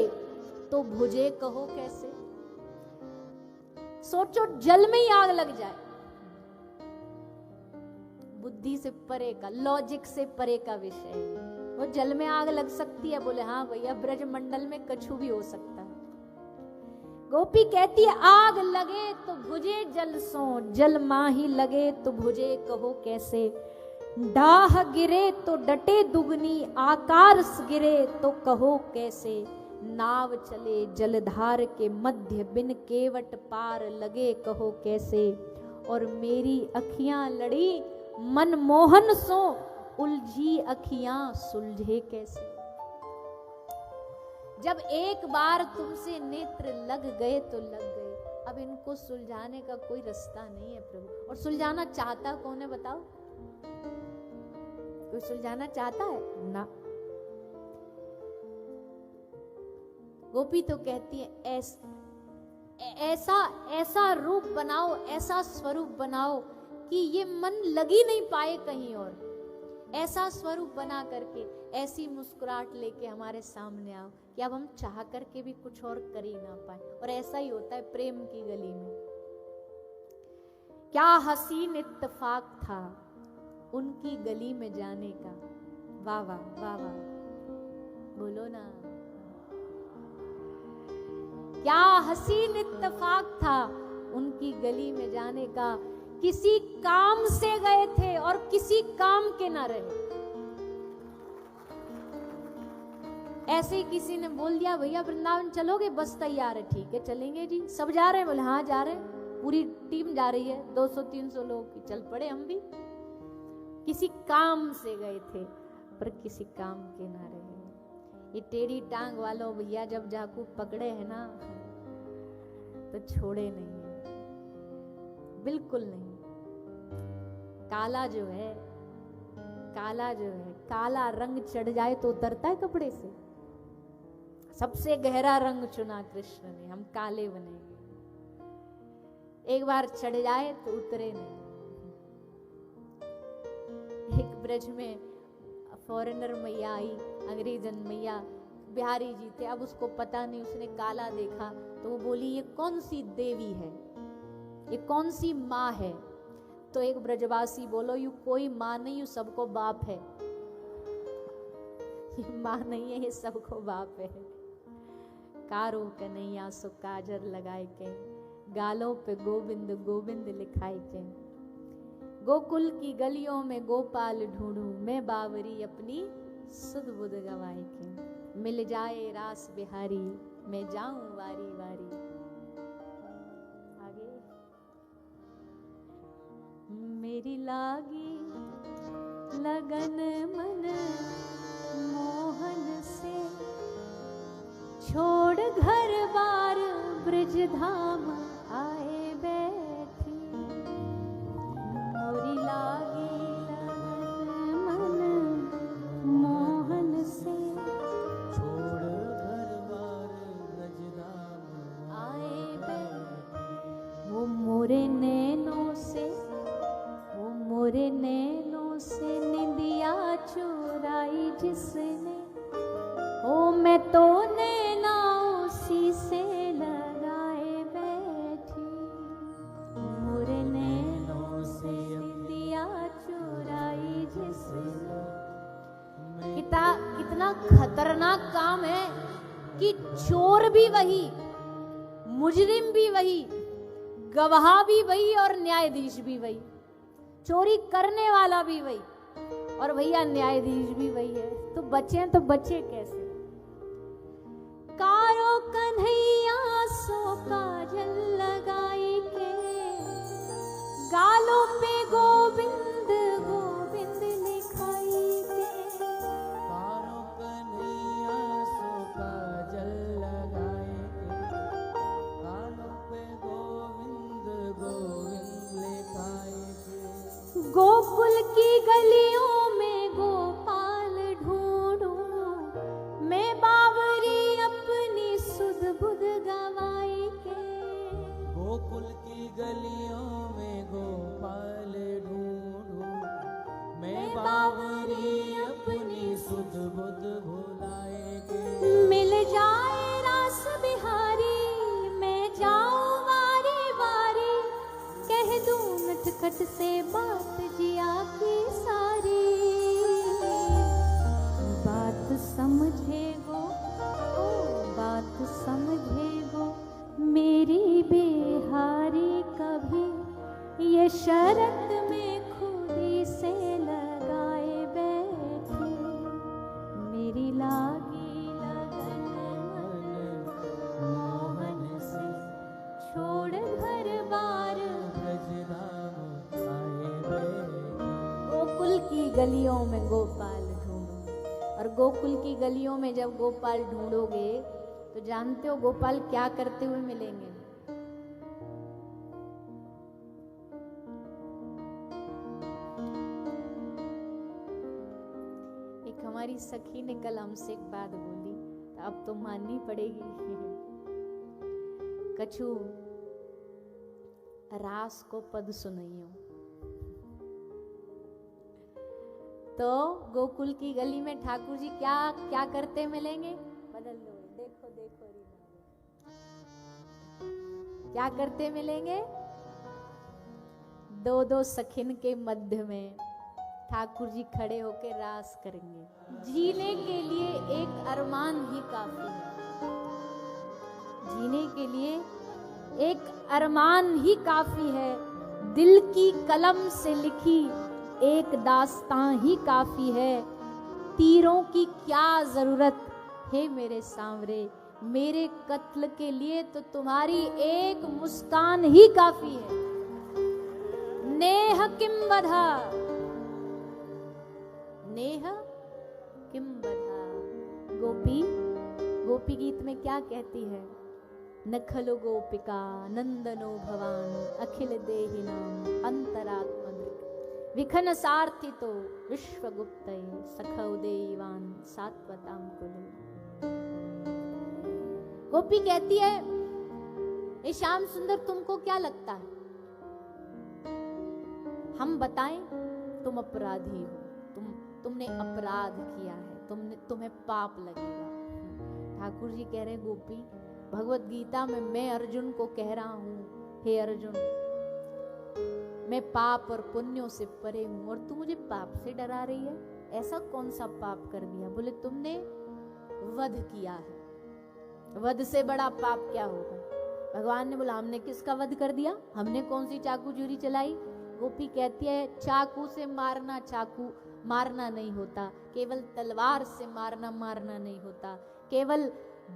तो भुजे कहो कैसे। सोचो जल में ही आग लग जाए, बुद्धि से परे का, लॉजिक से परे का विषय है। वो जल में आग लग सकती है, बोले हाँ भैया ब्रज मंडल में कछु भी हो सकता है। गोपी कहती है आग लगे तो भुजे जल सो, जल माही लगे तो भुजे कहो कैसे। डाह गिरे तो डटे दुगनी, आकाश गिरे तो कहो कैसे। नाव चले जलधार के मध्य, बिन केवट पार लगे कहो कैसे। और मेरी अखियां लड़ी मनमोहन सो, उलझी अखियां सुलझे कैसे। जब एक बार तुमसे नेत्र लग गए तो लग गए, अब इनको सुलझाने का कोई रास्ता नहीं है प्रभु। और सुलझाना चाहता कौन है बताओ? कोई सुलझाना चाहता है ना। गोपी तो कहती है ऐसा ऐसा रूप बनाओ, ऐसा स्वरूप बनाओ कि ये मन लग ही नहीं पाए कहीं और। ऐसा स्वरूप बना करके, ऐसी मुस्कुराहट लेके हमारे सामने आओ कि अब हम चाह करके भी कुछ और कर ही ना पाए। और ऐसा ही होता है प्रेम की गली में। क्या हसीन इत्तेफाक था उनकी गली में जाने का। वाह वाह वाह वाह, बोलो ना। क्या हसीन इत्तेफाक था उनकी गली में जाने का। किसी काम से गए थे और किसी काम के ना रहे। ऐसे ही किसी ने बोल दिया भैया वृंदावन चलोगे, बस तैयार है, ठीक है चलेंगे जी। सब जा रहे हैं, बोले हाँ जा रहे हैं, पूरी टीम जा रही है, 200-300 लोग की। चल पड़े हम भी। किसी काम से गए थे पर किसी काम के ना रहे। ये टेढ़ी टांग वालों भैया जब जाकू पकड़े हैं ना तो छोड़े नहीं है, बिल्कुल नहीं। काला जो है, काला रंग चढ़ जाए तो उतरता है कपड़े से। सबसे गहरा रंग चुना कृष्ण ने, हम काले बनेंगे। एक बार चढ़ जाए तो उतरे नहीं। एक ब्रज में फॉरेनर मैया आई, अंग्रेजन मैया, बिहारी जी थे। अब उसको पता नहीं, उसने काला देखा तो वो बोली ये कौन सी देवी है, ये कौन सी माँ है। तो एक ब्रजवासी बोलो यू कोई माँ नहीं, यू सबको बाप है। ये माँ नहीं है, ये सबको बाप है। कारो कन्हैया सो काजर लगाए के, गालों पे गोविंद गोविंद लिखाए के। गोकुल की गलियों में गोपाल ढूंढूं, मैं बावरी अपनी सुध बुध गवाए के। मिल जाए रास बिहारी, मैं जाऊं वारी वारी। आगे मेरी लागी लगन मन मोहन से, छोड़ घर बार ब्रज धाम आए बैठी। मोरी लागी लगन मन मोहन से, छोड़ घर बार ब्रज धाम आए बैठी। वो मोरे नैनों से, वो मोरे नैनों से निंदिया चुराई जिसने। ओ मैं तो नैना उसी से लगाए बैठी। मोरे नैनों से निंदिया चुराई जिसने। कितना खतरनाक काम है कि चोर भी वही, मुजरिम भी वही, गवाह भी वही और न्यायाधीश भी वही। चोरी करने वाला भी वही और भैया न्यायाधीश भी वही है। तो बचे कैसे? कारो कन्हैया सो काजल लगाई के, गालों पे गोविंद गोविंद लिखाई के। कारो कन्हैया सो काजल लगाए के, गालों पे गोविंद गोविंद लिखाए के। गोकुल की गलियों में गोपाल ढूंढूं, मैं बावरी अपनी सुध बुध गवाई के। गोकुल की गलियों में गोपाल ढूंढूं, मैं बावरी अपनी सुध बुध भुलाए के। मिल जाए रास बिहारी, मैं जाऊं वारी वारी, कह दूं नटखट से बात जिया की सारी। बात समझे गो, ओ बात समझे गो मेरी बिहारी कभी, ये शरत में खुदी से लगाए बैठी। मेरी लागी लगन मन मोहन से, छोड़ घर बार ब्रज धाम आए बैठी। गोकुल की गलियों में गोपाल ढूंढो। और गोकुल की गलियों में जब गोपाल ढूंढोगे तो जानते हो गोपाल क्या करते हुए मिलेंगे? हमारी सखी ने कल हमसे एक बात बोली, तो अब तो माननी पड़ेगी। कछु रास को पद सुनइयो। तो गोकुल की गली में ठाकुर जी क्या क्या करते मिलेंगे? बदल दो, देखो देखो रीना, क्या करते मिलेंगे? दो दो सखिन के मध्य में ठाकुर जी खड़े होकर रास करेंगे। जीने के लिए एक अरमान ही काफी है। जीने के लिए एक अरमान ही काफी है। दिल की कलम से लिखी एक दास्तां ही काफी है। तीरों की क्या जरूरत है मेरे सांवरे, मेरे कत्ल के लिए तो तुम्हारी एक मुस्कान ही काफी है। नेह किम वधा, नेह किम वधा। गोपी गोपी गीत में क्या कहती है? नखलो गोपिका नंदनो भवान, अखिल देहिनाम अंतरात्मदृक्, विखन सार्थितो विश्वगुप्तये, सखौ देवान सात्वताम कुले। गोपी कहती है, ए श्याम सुंदर तुमको क्या लगता है? हम बताएं, तुम अपराधी हो, तुमने अपराध किया है, तुम्हें पाप लगेगा। ठाकुर जी कह रहे, गोपी भगवत गीता में मैं अर्जुन को कह रहा हूं, हे अर्जुन मैं पाप और पुण्यों से परे हूं और तू मुझे पाप से डरा रही है। ऐसा कौन सा पाप कर दिया? बोले तुमने वध किया है, वध से बड़ा पाप क्या होगा? भगवान ने बोला हमने किसका वध कर दिया? हमने कौन सी चाकू चूरी चलाई? गोपी कहती है, चाकू से मारना चाकू मारना नहीं होता, केवल तलवार से मारना मारना नहीं होता, केवल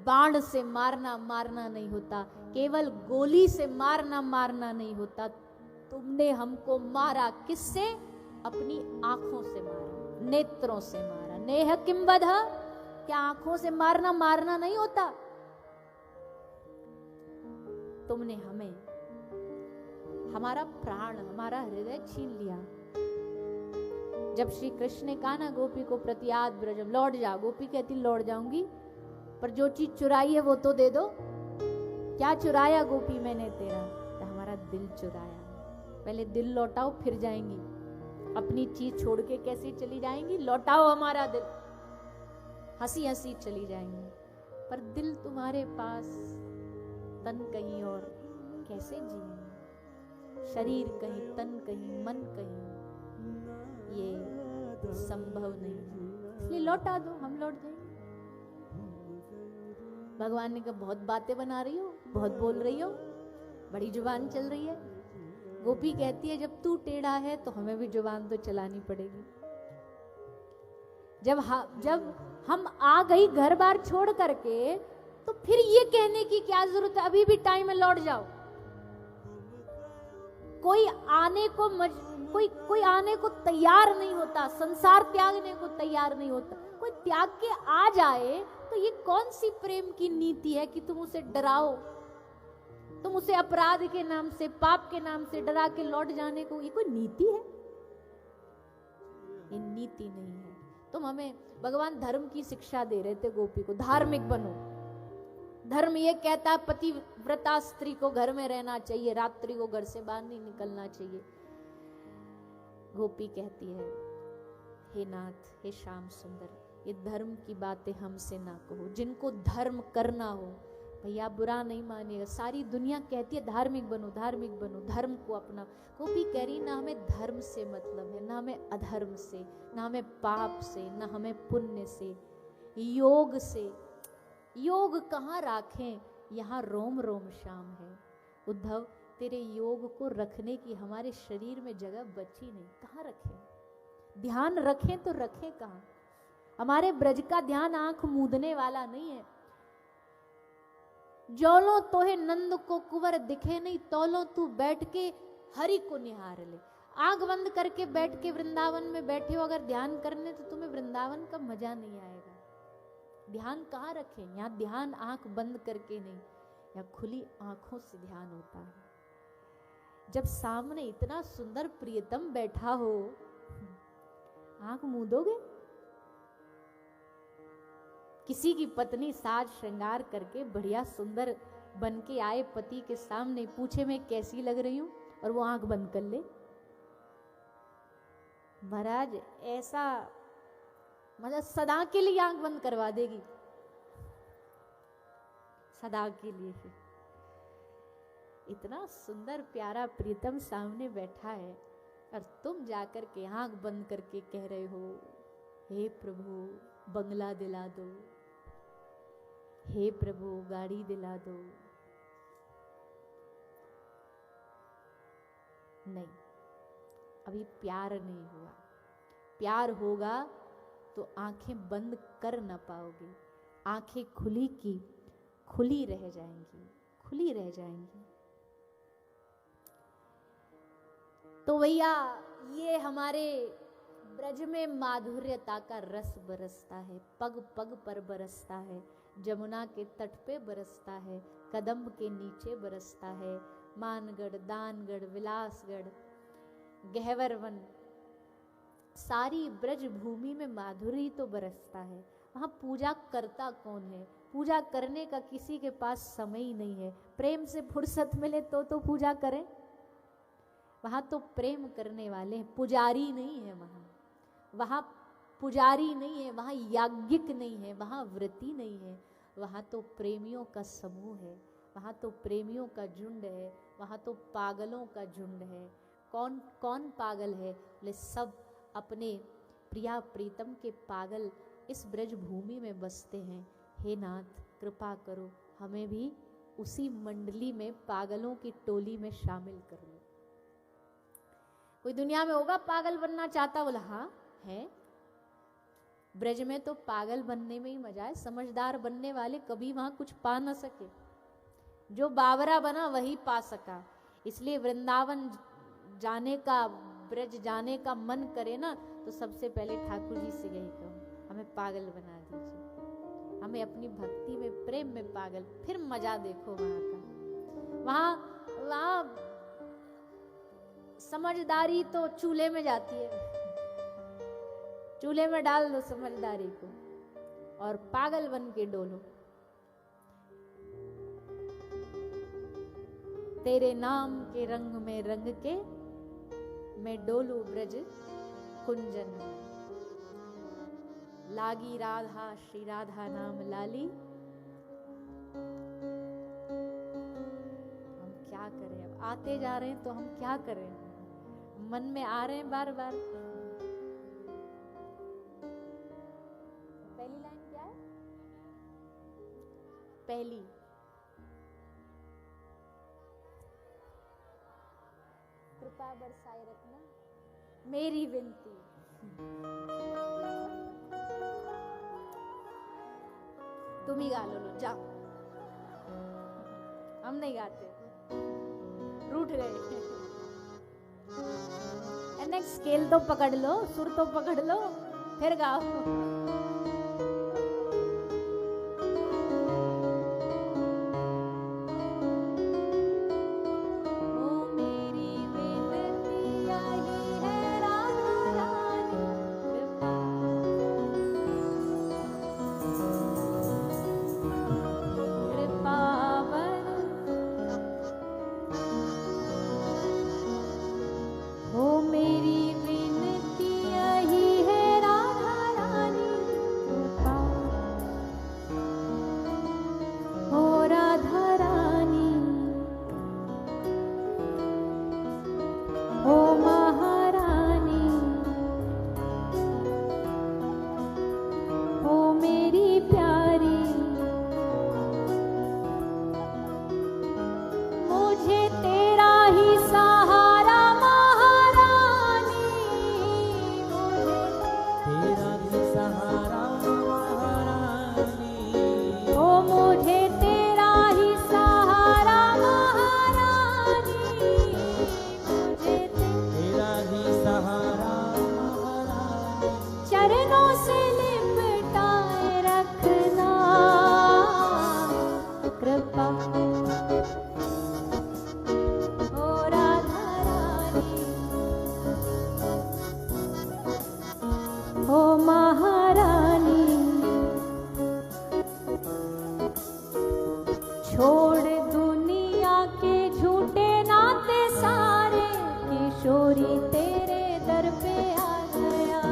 बाण से मारना मारना नहीं होता, केवल गोली से मारना मारना नहीं होता। तुमने हमको मारा किससे? अपनी आंखों से मारा, नेत्रों से मारा। नेह किम वधा, क्या आंखों से मारना मारना नहीं होता? तुमने हमें हमारा प्राण, हमारा हृदय छीन लिया। जब श्री कृष्ण ने कहा ना गोपी को, प्रतियाद ब्रजम, लौट जा। गोपी कहती लौट जाऊंगी, पर जो चीज चुराई है वो तो दे दो। क्या चुराया गोपी मैंने तेरा? तो हमारा दिल चुराया। पहले दिल लौटाओ फिर जाएंगी। अपनी चीज छोड़ के कैसे चली जाएंगी? लौटाओ हमारा दिल। हंसी हंसी चली जाएंगी, पर दिल तुम्हारे पास, तन कहीं और, कैसे जिएंगे? शरीर कहीं, तन कहीं, मन कहीं, ये संभव नहीं है। इसलिए लौटा दो, हम लौट जाएंगे। भगवान ने कहा बहुत बातें बना रही हो, बहुत बोल रही हो, बड़ी जुबान चल रही है। गोपी कहती है जब तू टेढ़ा है तो हमें भी जुबान तो चलानी पड़ेगी। जब हम आ गई घर बार छोड़ करके, तो फिर ये कहने की क्या जरूरत है? अभी भी टाइम है, लौट जाओ। कोई आने को तैयार नहीं होता, संसार त्यागने को तैयार नहीं होता। कोई त्याग के आ जाए तो ये कौन सी प्रेम की नीति है कि तुम उसे डराओ? तुम उसे अपराध के नाम से, पाप के नाम से डरा के लौट जाने को, ये कोई नीति है? ये नीति नहीं है। तुम हमें, भगवान धर्म की शिक्षा दे रहे थे गोपी को, धार्मिक बनो। धर्म ये कहता पतिव्रता स्त्री को घर में रहना चाहिए, रात्रि को घर से बाहर नहीं निकलना चाहिए। गोपी कहती है, हे नाथ, हे श्याम सुंदर, ये धर्म की बातें हमसे ना कहो। जिनको धर्म करना हो भैया बुरा नहीं मानेगा। सारी दुनिया कहती है धार्मिक बनो, धार्मिक बनो, धर्म को अपना। गोपी कह रही ना हमें धर्म से मतलब है, ना हमें अधर्म से, ना हमें पाप से, ना हमें पुण्य से, योग से। योग कहाँ राखें? यहाँ रोम रोम श्याम है। उद्धव, तेरे योग को रखने की हमारे शरीर में जगह बची नहीं, कहाँ रखें? ध्यान रखें तो रखें कहाँ? हमारे ब्रज का ध्यान आंख मूंदने वाला नहीं है। जोलो तोहे नंद को कुंवर दिखे नहीं, तोलो तू बैठ के हरि को निहार ले। आंख बंद करके बैठ के वृंदावन में बैठे हो अगर ध्यान करने, तो तुम्हें वृंदावन का मजा नहीं आएगा। ध्यान कहाँ रखें? यहाँ ध्यान आंख बंद करके नहीं, यहाँ खुली आंखों से ध्यान होता है। जब सामने इतना सुंदर प्रियतम बैठा हो, आंख मूंदोगे? किसी की पत्नी साज श्रृंगार करके बढ़िया सुंदर बन के आए पति के सामने, पूछे मैं कैसी लग रही हूं और वो आंख बंद कर ले। महाराज ऐसा मतलब सदा के लिए आंख बंद करवा देगी, सदा के लिए। इतना सुंदर प्यारा प्रीतम सामने बैठा है और तुम जाकर के आंख बंद करके कह रहे हो हे प्रभु बंगला दिला दो, हे प्रभु गाड़ी दिला दो। नहीं, अभी प्यार नहीं हुआ। प्यार होगा तो आंखें बंद कर ना पाओगे, आंखें खुली की खुली रह जाएंगी, खुली रह जाएंगी। तो भैया ये हमारे ब्रज में माधुर्यता का रस बरसता है, पग पग पर बरसता है, जमुना के तट पे बरसता है, कदम्ब के नीचे बरसता है, मानगढ़, दानगढ़, विलासगढ़, गहवरवन, सारी ब्रज भूमि में माधुरी तो बरसता है। वहाँ पूजा करता कौन है? पूजा करने का किसी के पास समय ही नहीं है। प्रेम से फुर्सत मिले तो पूजा करें। वहाँ तो प्रेम करने वाले हैं, पुजारी नहीं है। वहाँ पुजारी नहीं है, वहाँ याज्ञिक नहीं है, वहाँ व्रती नहीं है। वहाँ तो प्रेमियों का समूह है, वहाँ तो प्रेमियों का झुंड है, वहाँ तो पागलों का झुंड है। कौन कौन पागल है? बोले सब अपने प्रिया प्रीतम के पागल इस ब्रज भूमि में बसते हैं। हे नाथ कृपा करो, हमें भी उसी मंडली में पागलों की टोली में शामिल कर लो। कोई दुनिया में होगा पागल बनना चाहता? बोला हाँ है। ब्रज में तो पागल बनने में ही मजा है, समझदार बनने वाले कभी वहां कुछ पा न सके। जो बावरा बना वही पा सका। इसलिए वृंदावन जाने का, ब्रज जाने का मन करे ना तो सबसे पहले ठाकुर जी से यही कहो, हमें पागल बना दीजिए, हमें अपनी भक्ति में प्रेम में पागल। फिर मजा देखो वहां का। वहां समझदारी तो चूल्हे में जाती है, चूल्हे में डाल दो समझदारी को और पागल बन के डोलो। तेरे नाम के रंग में रंग के मैं डोलू ब्रज कुंजन में। लागी राधा श्री राधा नाम लाली। हम क्या करें? अब आते जा रहे हैं तो हम क्या करें? मन में आ रहे हैं बार बार। पहली लाइन क्या है? पहली कृपा बरसाए रखना मेरी विनती। तुम ही गा लो, जाओ, हम नहीं गाते, रूठ गए। नेक्स्ट स्केल तो पकड़ लो, सुर तो पकड़ लो, फिर गाओ। किशोरी तेरे दर पे आ गया,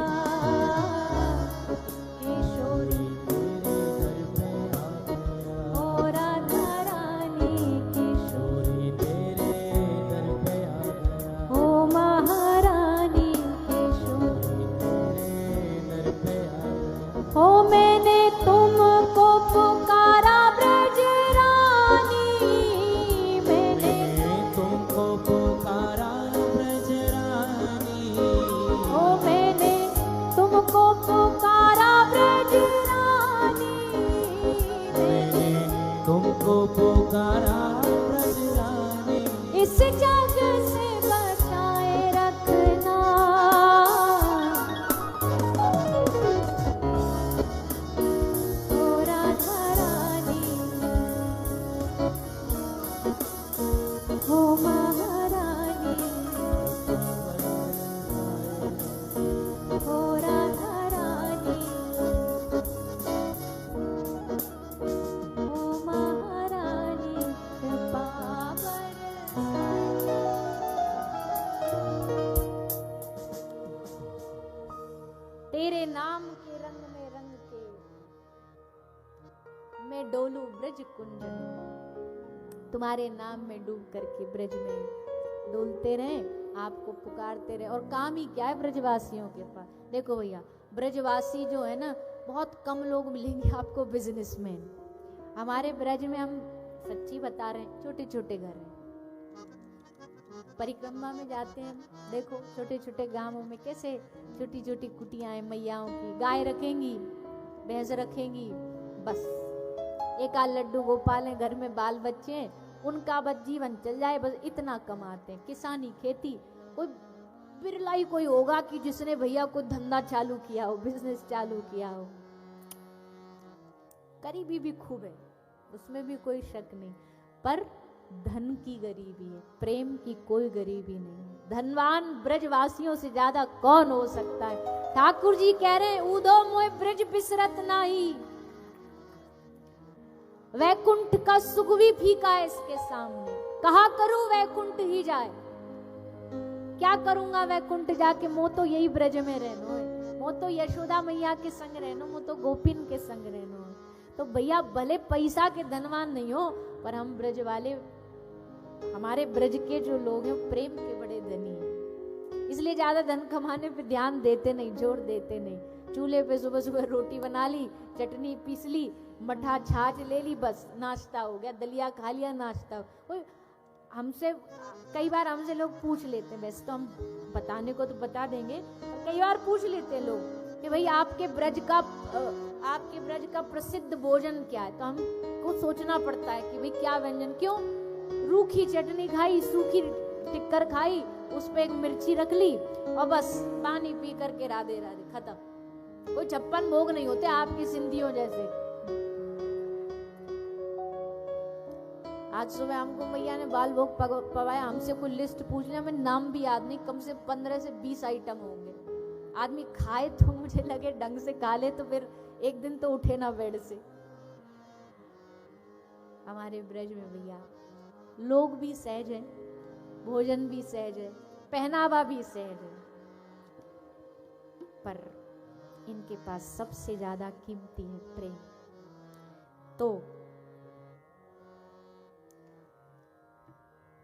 किशोरी तेरे दर पे आ गया। ओ राधा रानी किशोरी तेरे दर पे आ गया। ओ महारानी किशोरी तेरे दर पे आ गया। हो मैंने तुमको पुकारा ब्रज रानी, मैंने तुमको पुकारा ब्रज रानी। हो मैंने तुमको पुकारा ब्रज रानी, मैंने तुमको पुकारा ब्रज रानी। इस जग से बचाए रखना, ओ राधा रानी ओ महारानी ओ राधा रानी ओ महारानी कृपा बरसाए। तेरे नाम के रंग में रंग के मैं डोलू ब्रज कुंजन, तुम्हारे नाम में डूब करके ब्रज में डोलते रहे, आपको पुकारते रहे। और काम ही क्या है ब्रजवासियों के पास। देखो भैया, ब्रजवासी जो है ना, बहुत कम लोग मिलेंगे आपको बिजनेसमैन। हमारे ब्रज में, हम सच्ची बता रहे हैं, छोटे छोटे घर हैं। परिक्रमा में जाते हैं हम, देखो छोटे छोटे गांवों में कैसे छोटी छोटी कुटियां हैं मैयाओं की, गाय रखेंगी, भैंस रखेंगी, बस एक आध लड्डू गोपाल है, घर में बाल बच्चे हैं, उनका बस जीवन चल जाए, बस इतना कमाते हैं। किसानी खेती, कोई बिरला ही कोई होगा कि जिसने भैया कोई धंधा चालू किया हो, बिजनेस चालू किया हो। गरीबी भी खूब है, उसमें भी कोई शक नहीं, पर धन की गरीबी है, प्रेम की कोई गरीबी नहीं है। धनवान ब्रजवासियों से ज्यादा कौन हो सकता है। ठाकुर जी कह रहे हैं, ऊदो मोय ब्रज बिसरत नाही, वैकुंठ का सुख भी फीका है इसके सामने। कहा करूं वैकुंठ ही जाए, क्या करूंगा वैकुंठ जाके, मो तो यही ब्रज में रहनो है, मो तो यशोदा मैया के संग रहनो, मो तो गोपिन के संग रहनो है। तो भैया भले पैसा के धनवान नहीं हो, पर हम ब्रज वाले, हमारे ब्रज के जो लोग हैं प्रेम के बड़े धनी हैं, इसलिए ज्यादा धन कमाने पे ध्यान देते नहीं, जोर देते नहीं। चूल्हे पे सुबह सुबह रोटी बना ली, चटनी पीस ली, मठा छाछ ले ली, बस नाश्ता हो गया, दलिया खा लिया, नाश्ता। कोई हमसे, कई बार हमसे लोग पूछ लेते हैं, वैसे तो हम बताने को तो बता देंगे, पर कई बार पूछ लेते हैं लोग कि भाई आपके ब्रज का प्रसिद्ध भोजन क्या है। तो हमको सोचना पड़ता है कि भाई क्या व्यंजन, क्यों, रूखी चटनी खाई, सूखी टिक्कर खाई, उस पे एक मिर्ची रख ली और बस पानी पी करके राधे राधे, खत्म। कोई 56 भोग नहीं होते आपकी सिंधियों जैसे। आज सुबह हमको मैया ने बाल भोग पवाया, हमसे कोई लिस्ट पूछ लिया, हमें नाम भी याद नहीं, कम से 15 से 20 आइटम होंगे। आदमी खाए तो मुझे लगे ढंग से खा ले, तो फिर एक दिन तो उठे ना बेड से। हमारे ब्रज में भैया लोग भी सहज हैं, भोजन भी सहज है, पहनावा भी सहज है, पर इनके पास सबसे ज्यादा कीमती है प्रेम। तो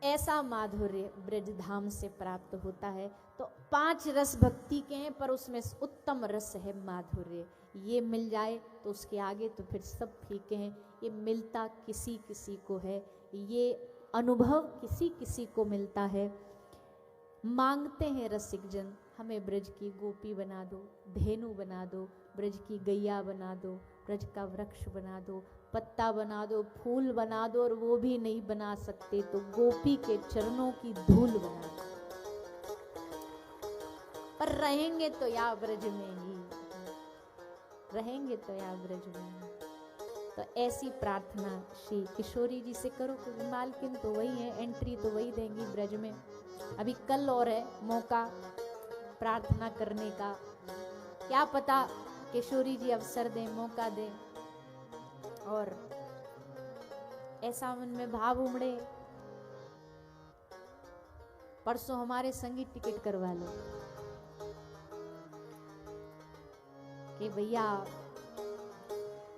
ऐसा माधुर्य ब्रज धाम से प्राप्त होता है। तो 5 रस भक्ति के हैं, पर उसमें उत्तम रस है माधुर्य। ये मिल जाए तो उसके आगे तो फिर सब फीके हैं। ये मिलता किसी किसी को है, ये अनुभव किसी किसी को मिलता है। मांगते हैं रसिक जन, हमें ब्रज की गोपी बना दो, धेनु बना दो, ब्रज की गैया बना दो, ब्रज का वृक्ष बना दो, पत्ता बना दो, फूल बना दो, और वो भी नहीं बना सकते तो गोपी के चरणों की धूल बना दो। पर रहेंगे तो या ब्रज में ही, रहेंगे तो या ब्रज में ही। तो ऐसी प्रार्थना श्री किशोरी जी से करो, क्योंकि मालकिन तो वही है, एंट्री तो वही देंगी ब्रज में। अभी कल और है मौका प्रार्थना करने का, क्या पता किशोरी जी अवसर दें, मौका दें, और ऐसा मन में भाव उमड़े, परसों हमारे संगी टिकट करवा लो कि भैया।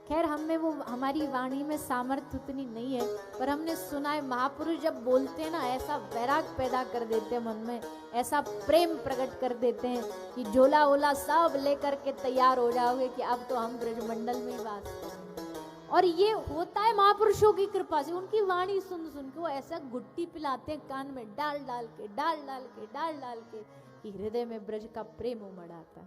खैर हमने वो, हमारी वाणी में सामर्थ्य उतनी नहीं है, पर हमने सुना है महापुरुष जब बोलते हैं ना, ऐसा वैराग पैदा कर देते हैं मन में, ऐसा प्रेम प्रकट कर देते हैं कि झोला ओला सब लेकर के तैयार हो जाओगे कि अब तो हम ब्रजमंडल में ही वास करेंगे। और ये होता है महापुरुषों की कृपा से। उनकी वाणी सुन सुन के वो ऐसा गुट्टी पिलाते हैं कान में, डाल डाल के डाल डाल के डाल डाल के, कि हृदय में ब्रज का प्रेम उमड़ आता है।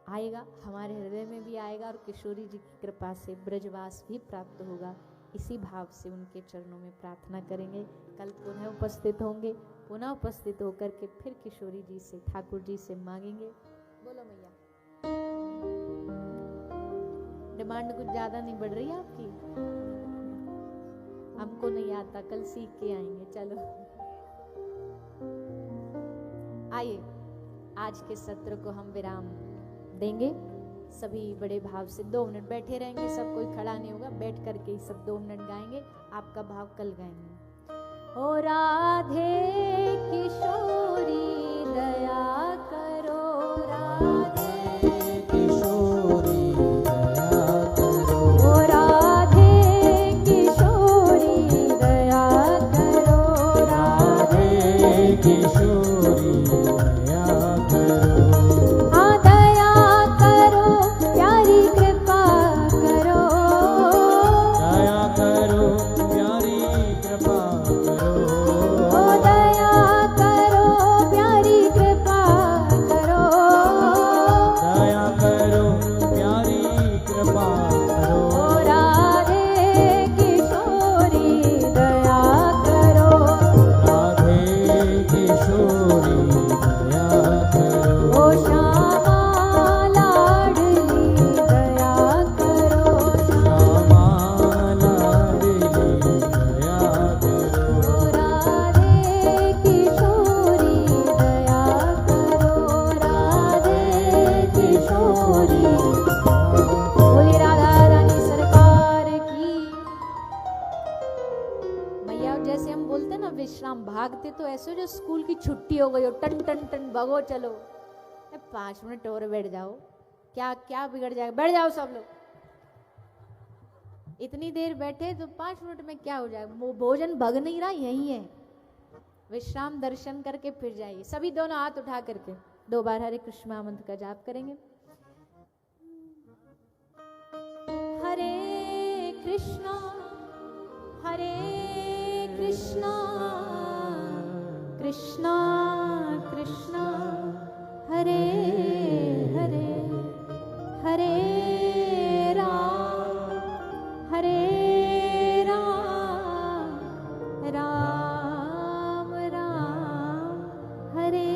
आएगा, हमारे हृदय में भी आएगा, और किशोरी जी की कृपा से ब्रजवास भी प्राप्त होगा। इसी भाव से उनके चरणों में प्रार्थना करेंगे। कल पुनः उपस्थित होंगे, पुनः उपस्थित होकर के फिर किशोरी जी से, ठाकुर जी से मांगेंगे। बोलो मैया। डिमांड कुछ ज्यादा नहीं बढ़ रही आपकी? हमको नहीं आता, कल सीख के आएंगे। चलो आइए, आज के सत्र को हम विराम देंगे। सभी बड़े भाव से 2 मिनट बैठे रहेंगे, सब कोई खड़ा नहीं होगा, बैठ करके ही सब 2 मिनट गाएंगे। आपका भाव कल गाएंगे। ओ राधे किशोरी दया करो, राधे किशोरी दया करो, ओ राधे किशोरी दया करो, राधे किशोरी दया करो, टन टन टन भगो चलो। 5 मिनट और बैठ जाओ, क्या क्या बिगड़ जाएगा? बैठ जाओ सब लोग। इतनी देर बैठे तो 5 मिनट में क्या हो जाएगा? वो भोजन भग नहीं रहा, यही है। विश्राम दर्शन करके फिर जाइए। सभी दोनों हाथ उठा करके 2 बार हरे कृष्ण महामंत्र का जाप करेंगे। हरे कृष्णा कृष्णा कृष्णा हरे हरे, हरे राम राम राम हरे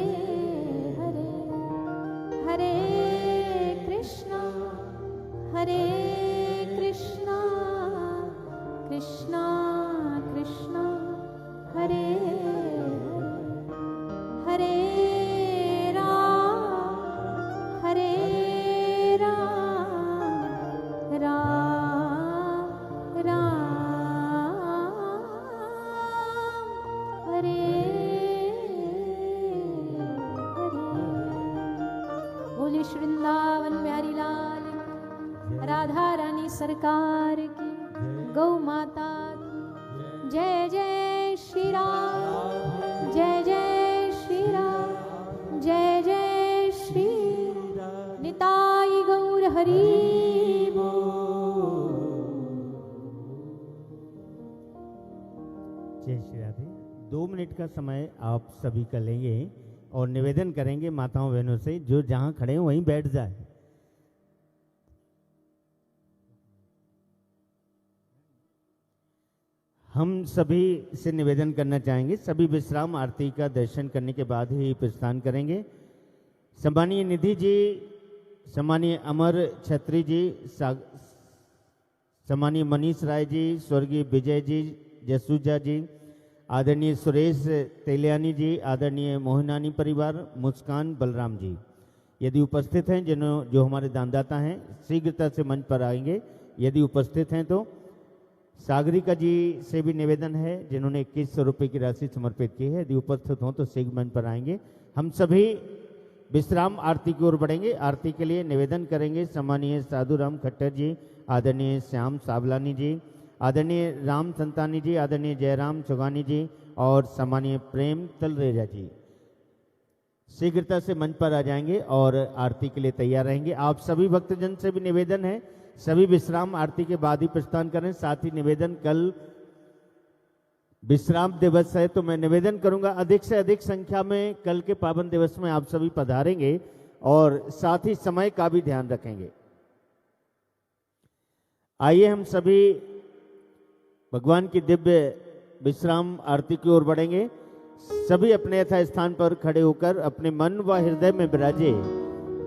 हरे, हरे कृष्णा कृष्णा कृष्णा हरे हरे राम राम हरे हरे। बोले श्री वृंदावन बिहारी लाल, राधा रानी सरकार की, गौ माता की जय। जय श्री राम, जय जय श्री राम, जय जय श्री निताई गौर हरि। जय श्री राधे। 2 मिनट का समय आप सभी का लेंगे और निवेदन करेंगे माताओं बहनों से, जो जहां खड़े हैं वहीं बैठ जाए। हम सभी से निवेदन करना चाहेंगे, सभी विश्राम आरती का दर्शन करने के बाद ही प्रस्थान करेंगे। सम्मानीय निधि जी, सम्मानीय अमर छत्री जी, सम्मानीय मनीष राय जी, स्वर्गीय विजय जी, जसूजा जी, आदरणीय सुरेश तेलियानी जी, आदरणीय मोहनानी परिवार, मुस्कान बलराम जी, यदि उपस्थित हैं, जो हमारे दानदाता हैं शीघ्रता से मंच पर आएंगे। यदि उपस्थित हैं तो सागरिका जी से भी निवेदन है जिन्होंने 2100 रुपये की राशि समर्पित की है। यदि उपस्थित हों तो शीघ्र मंच पर आएंगे। हम सभी विश्राम आरती की ओर बढ़ेंगे। आरती के लिए निवेदन करेंगे सम्मानीय साधुराम खट्टर जी, आदरणीय श्याम सावलानी जी, आदरणीय राम संतानी जी, आदरणीय जयराम चौगानी जी और सम्मानीय प्रेम तलरेजा जी शीघ्रता से मंच पर आ जाएंगे और आरती के लिए तैयार रहेंगे। आप सभी भक्तजन से भी निवेदन है सभी विश्राम आरती के बाद ही प्रस्थान करें। साथ ही निवेदन, कल विश्राम दिवस है तो मैं निवेदन करूंगा अधिक से अधिक संख्या में कल के पावन दिवस में आप सभी पधारेंगे और साथ ही समय का भी ध्यान रखेंगे। आइए हम सभी भगवान की दिव्य विश्राम आरती की ओर बढ़ेंगे। सभी अपने यथा स्थान पर खड़े होकर अपने मन व हृदय में विराजे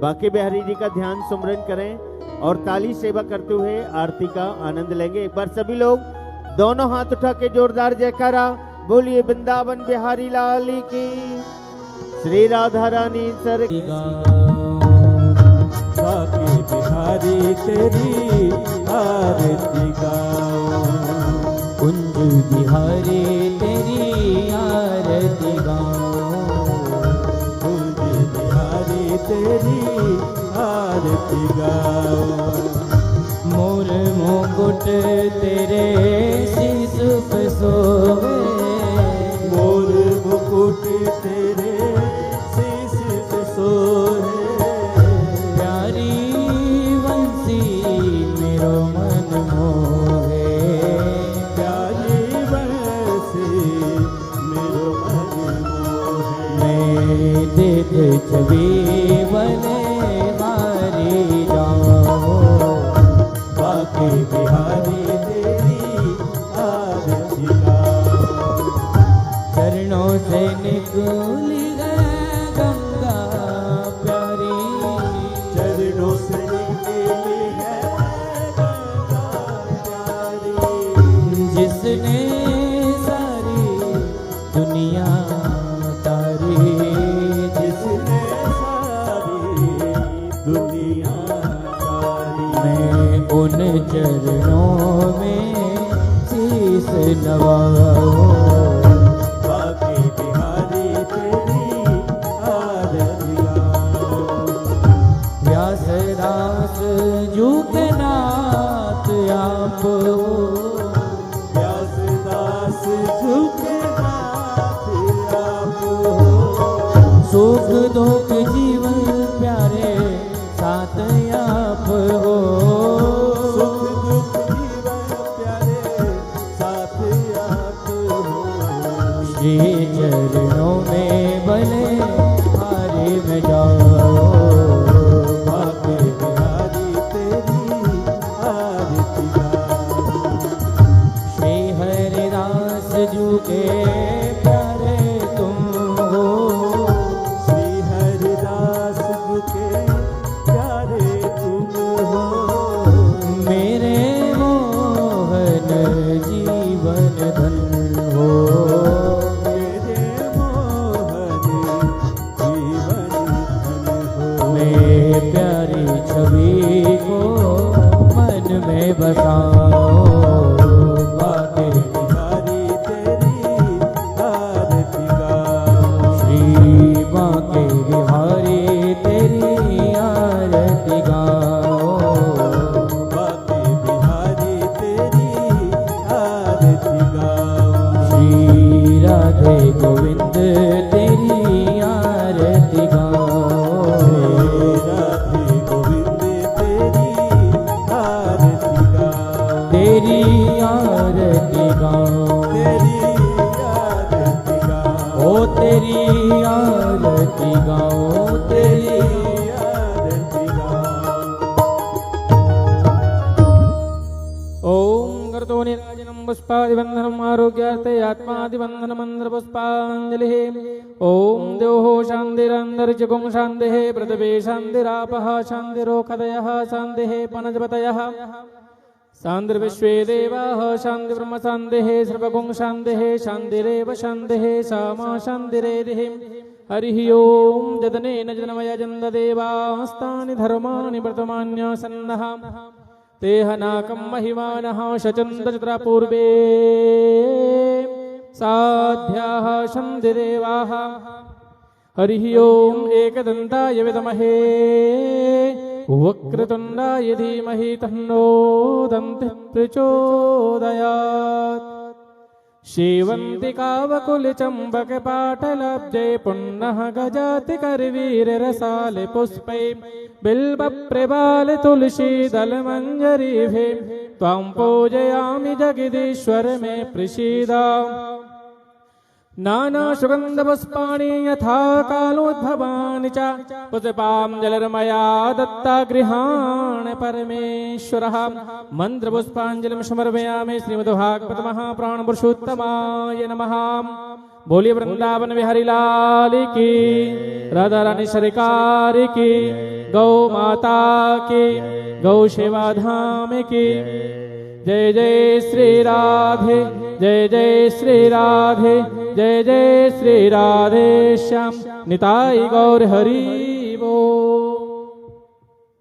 बांके बिहारी जी का ध्यान सुमरन करें और ताली सेवा करते हुए आरती का आनंद लेंगे। एक बार सभी लोग दोनों हाथ उठा के जोरदार जयकारा बोलिए वृंदावन बिहारी लाल की, श्री राधा रानी सर बांके बिहारी तेरी आरती गाओ, कुंज बिहारी तेरी आरती गाओ, कुंज बिहारी तेरी आरती गाओ। मोर मुकुट तेरे शीश पे सोवे, मोर मुकुट तेरे शीश पे सोहे, प्यारी बंसी मेरो मन मोहे, प्यारी बंसी मेरो मन मोहे। मैं देख छवि बने मारी जाओ, बांके बिहारी तेरी आरती गाओ, चरणों से निकली है गंगा प्यारी, चरणों से निकली है गंगा प्यारी, जिसने सारी दुनिया तारी, जिसने सारी दुनिया तारी। मैं उन चरणों में शीस नवाऊं, बांके बिहारी तेरी आरती गाओ, व्यास दास जू के नाथ आप हो, व्यासदास झुके नाथ आप हो, सुख दुख जीवन प्यारे साथ आप हो, सुख दुख जीवन प्यारे साथ आप हो। श्री चरणों में बने हारे में जाओ, बांके बिहारी तेरी आरती गाओ, श्री हरिदास जू के प्यारे तुम हो, श्री हरिदास झुके प्यारे तुम हो, मेरे मोहन जीवन धन हो, मेरे मोहन जीवन धन हो। मैं प्यारी छवि को मन में बसाओ, बांके बिहारी तेरी आरती गाओ, श्री बांके बिहारी तेरी आरती गाओ, बांके बिहारी तेरी आरती गाओ, श्री राधे गोविंद तेरी आरती गाओ, श्री राधे गोविंद तेरी आरती गाओ, तेरी आरती गाओ, तेरी आरती गाओ, ओ तेरी आरती गाओ, तेरी आरती गाओ। ओम कर्तो नीराजनं पुष्पादिवन्दनम् आरोग्यार्थे आत्मादिवन्दनमन्त्रपुष्पाञ्जलिः। ओम द्योः शान्तिरन्तरिक्षगुं शान्तिः पृथिवी शान्तिरापः शान्तिरोषधयः शान्तिः वनस्पतयः शान्तिर्विश्वे देवाः शान्तिर्ब्रह्म शान्तिः सर्वगुं शान्तिः शान्तिरेव शान्तिः सा मा शान्तिरेधिः। हरिः ओम जदनेन जन्मय जन्ददेवास्तानि धर्माणि वर्तमान्यासन्नः तेहनाकं महिमानः शचन्द्रचत्रा पूर्वे साध्याः शन्दिदेवाः हरिः ओम् एकदन्ताय विद्महे वक्रतुण्डाय धीमहि तन्नो दन्तिः प्रचोदयात् शेवन्तिकावकुलचम्बकपाटलब्जे पुन्नः गजाति करवीररसाले पुष्पै बिल्बप्रबाल तुलसी दलमञ्जरीभिः त्वां पूजयामि जगदीश्वर मे प्रसीदा नाना सुगन्धपुष्पाणि यथा कालोद्भवानि च पुष्पाञ्जलिर्मया दत्ता गृहाण परमेश्वरः मन्त्रपुष्पाञ्जलिं समर्पयामि श्रीमद्भागवत महाप्राणपुरुषोत्तमाय नमः। बोलिए वृंदावन बिहारी लाल की, राधा रानी सरकार की, गौ माता की, गौ सेवा धाम की। जय जय श्री राधे, जय जय श्री राधे, जय जय श्री राधे श्याम निताई गौर हरि बोल।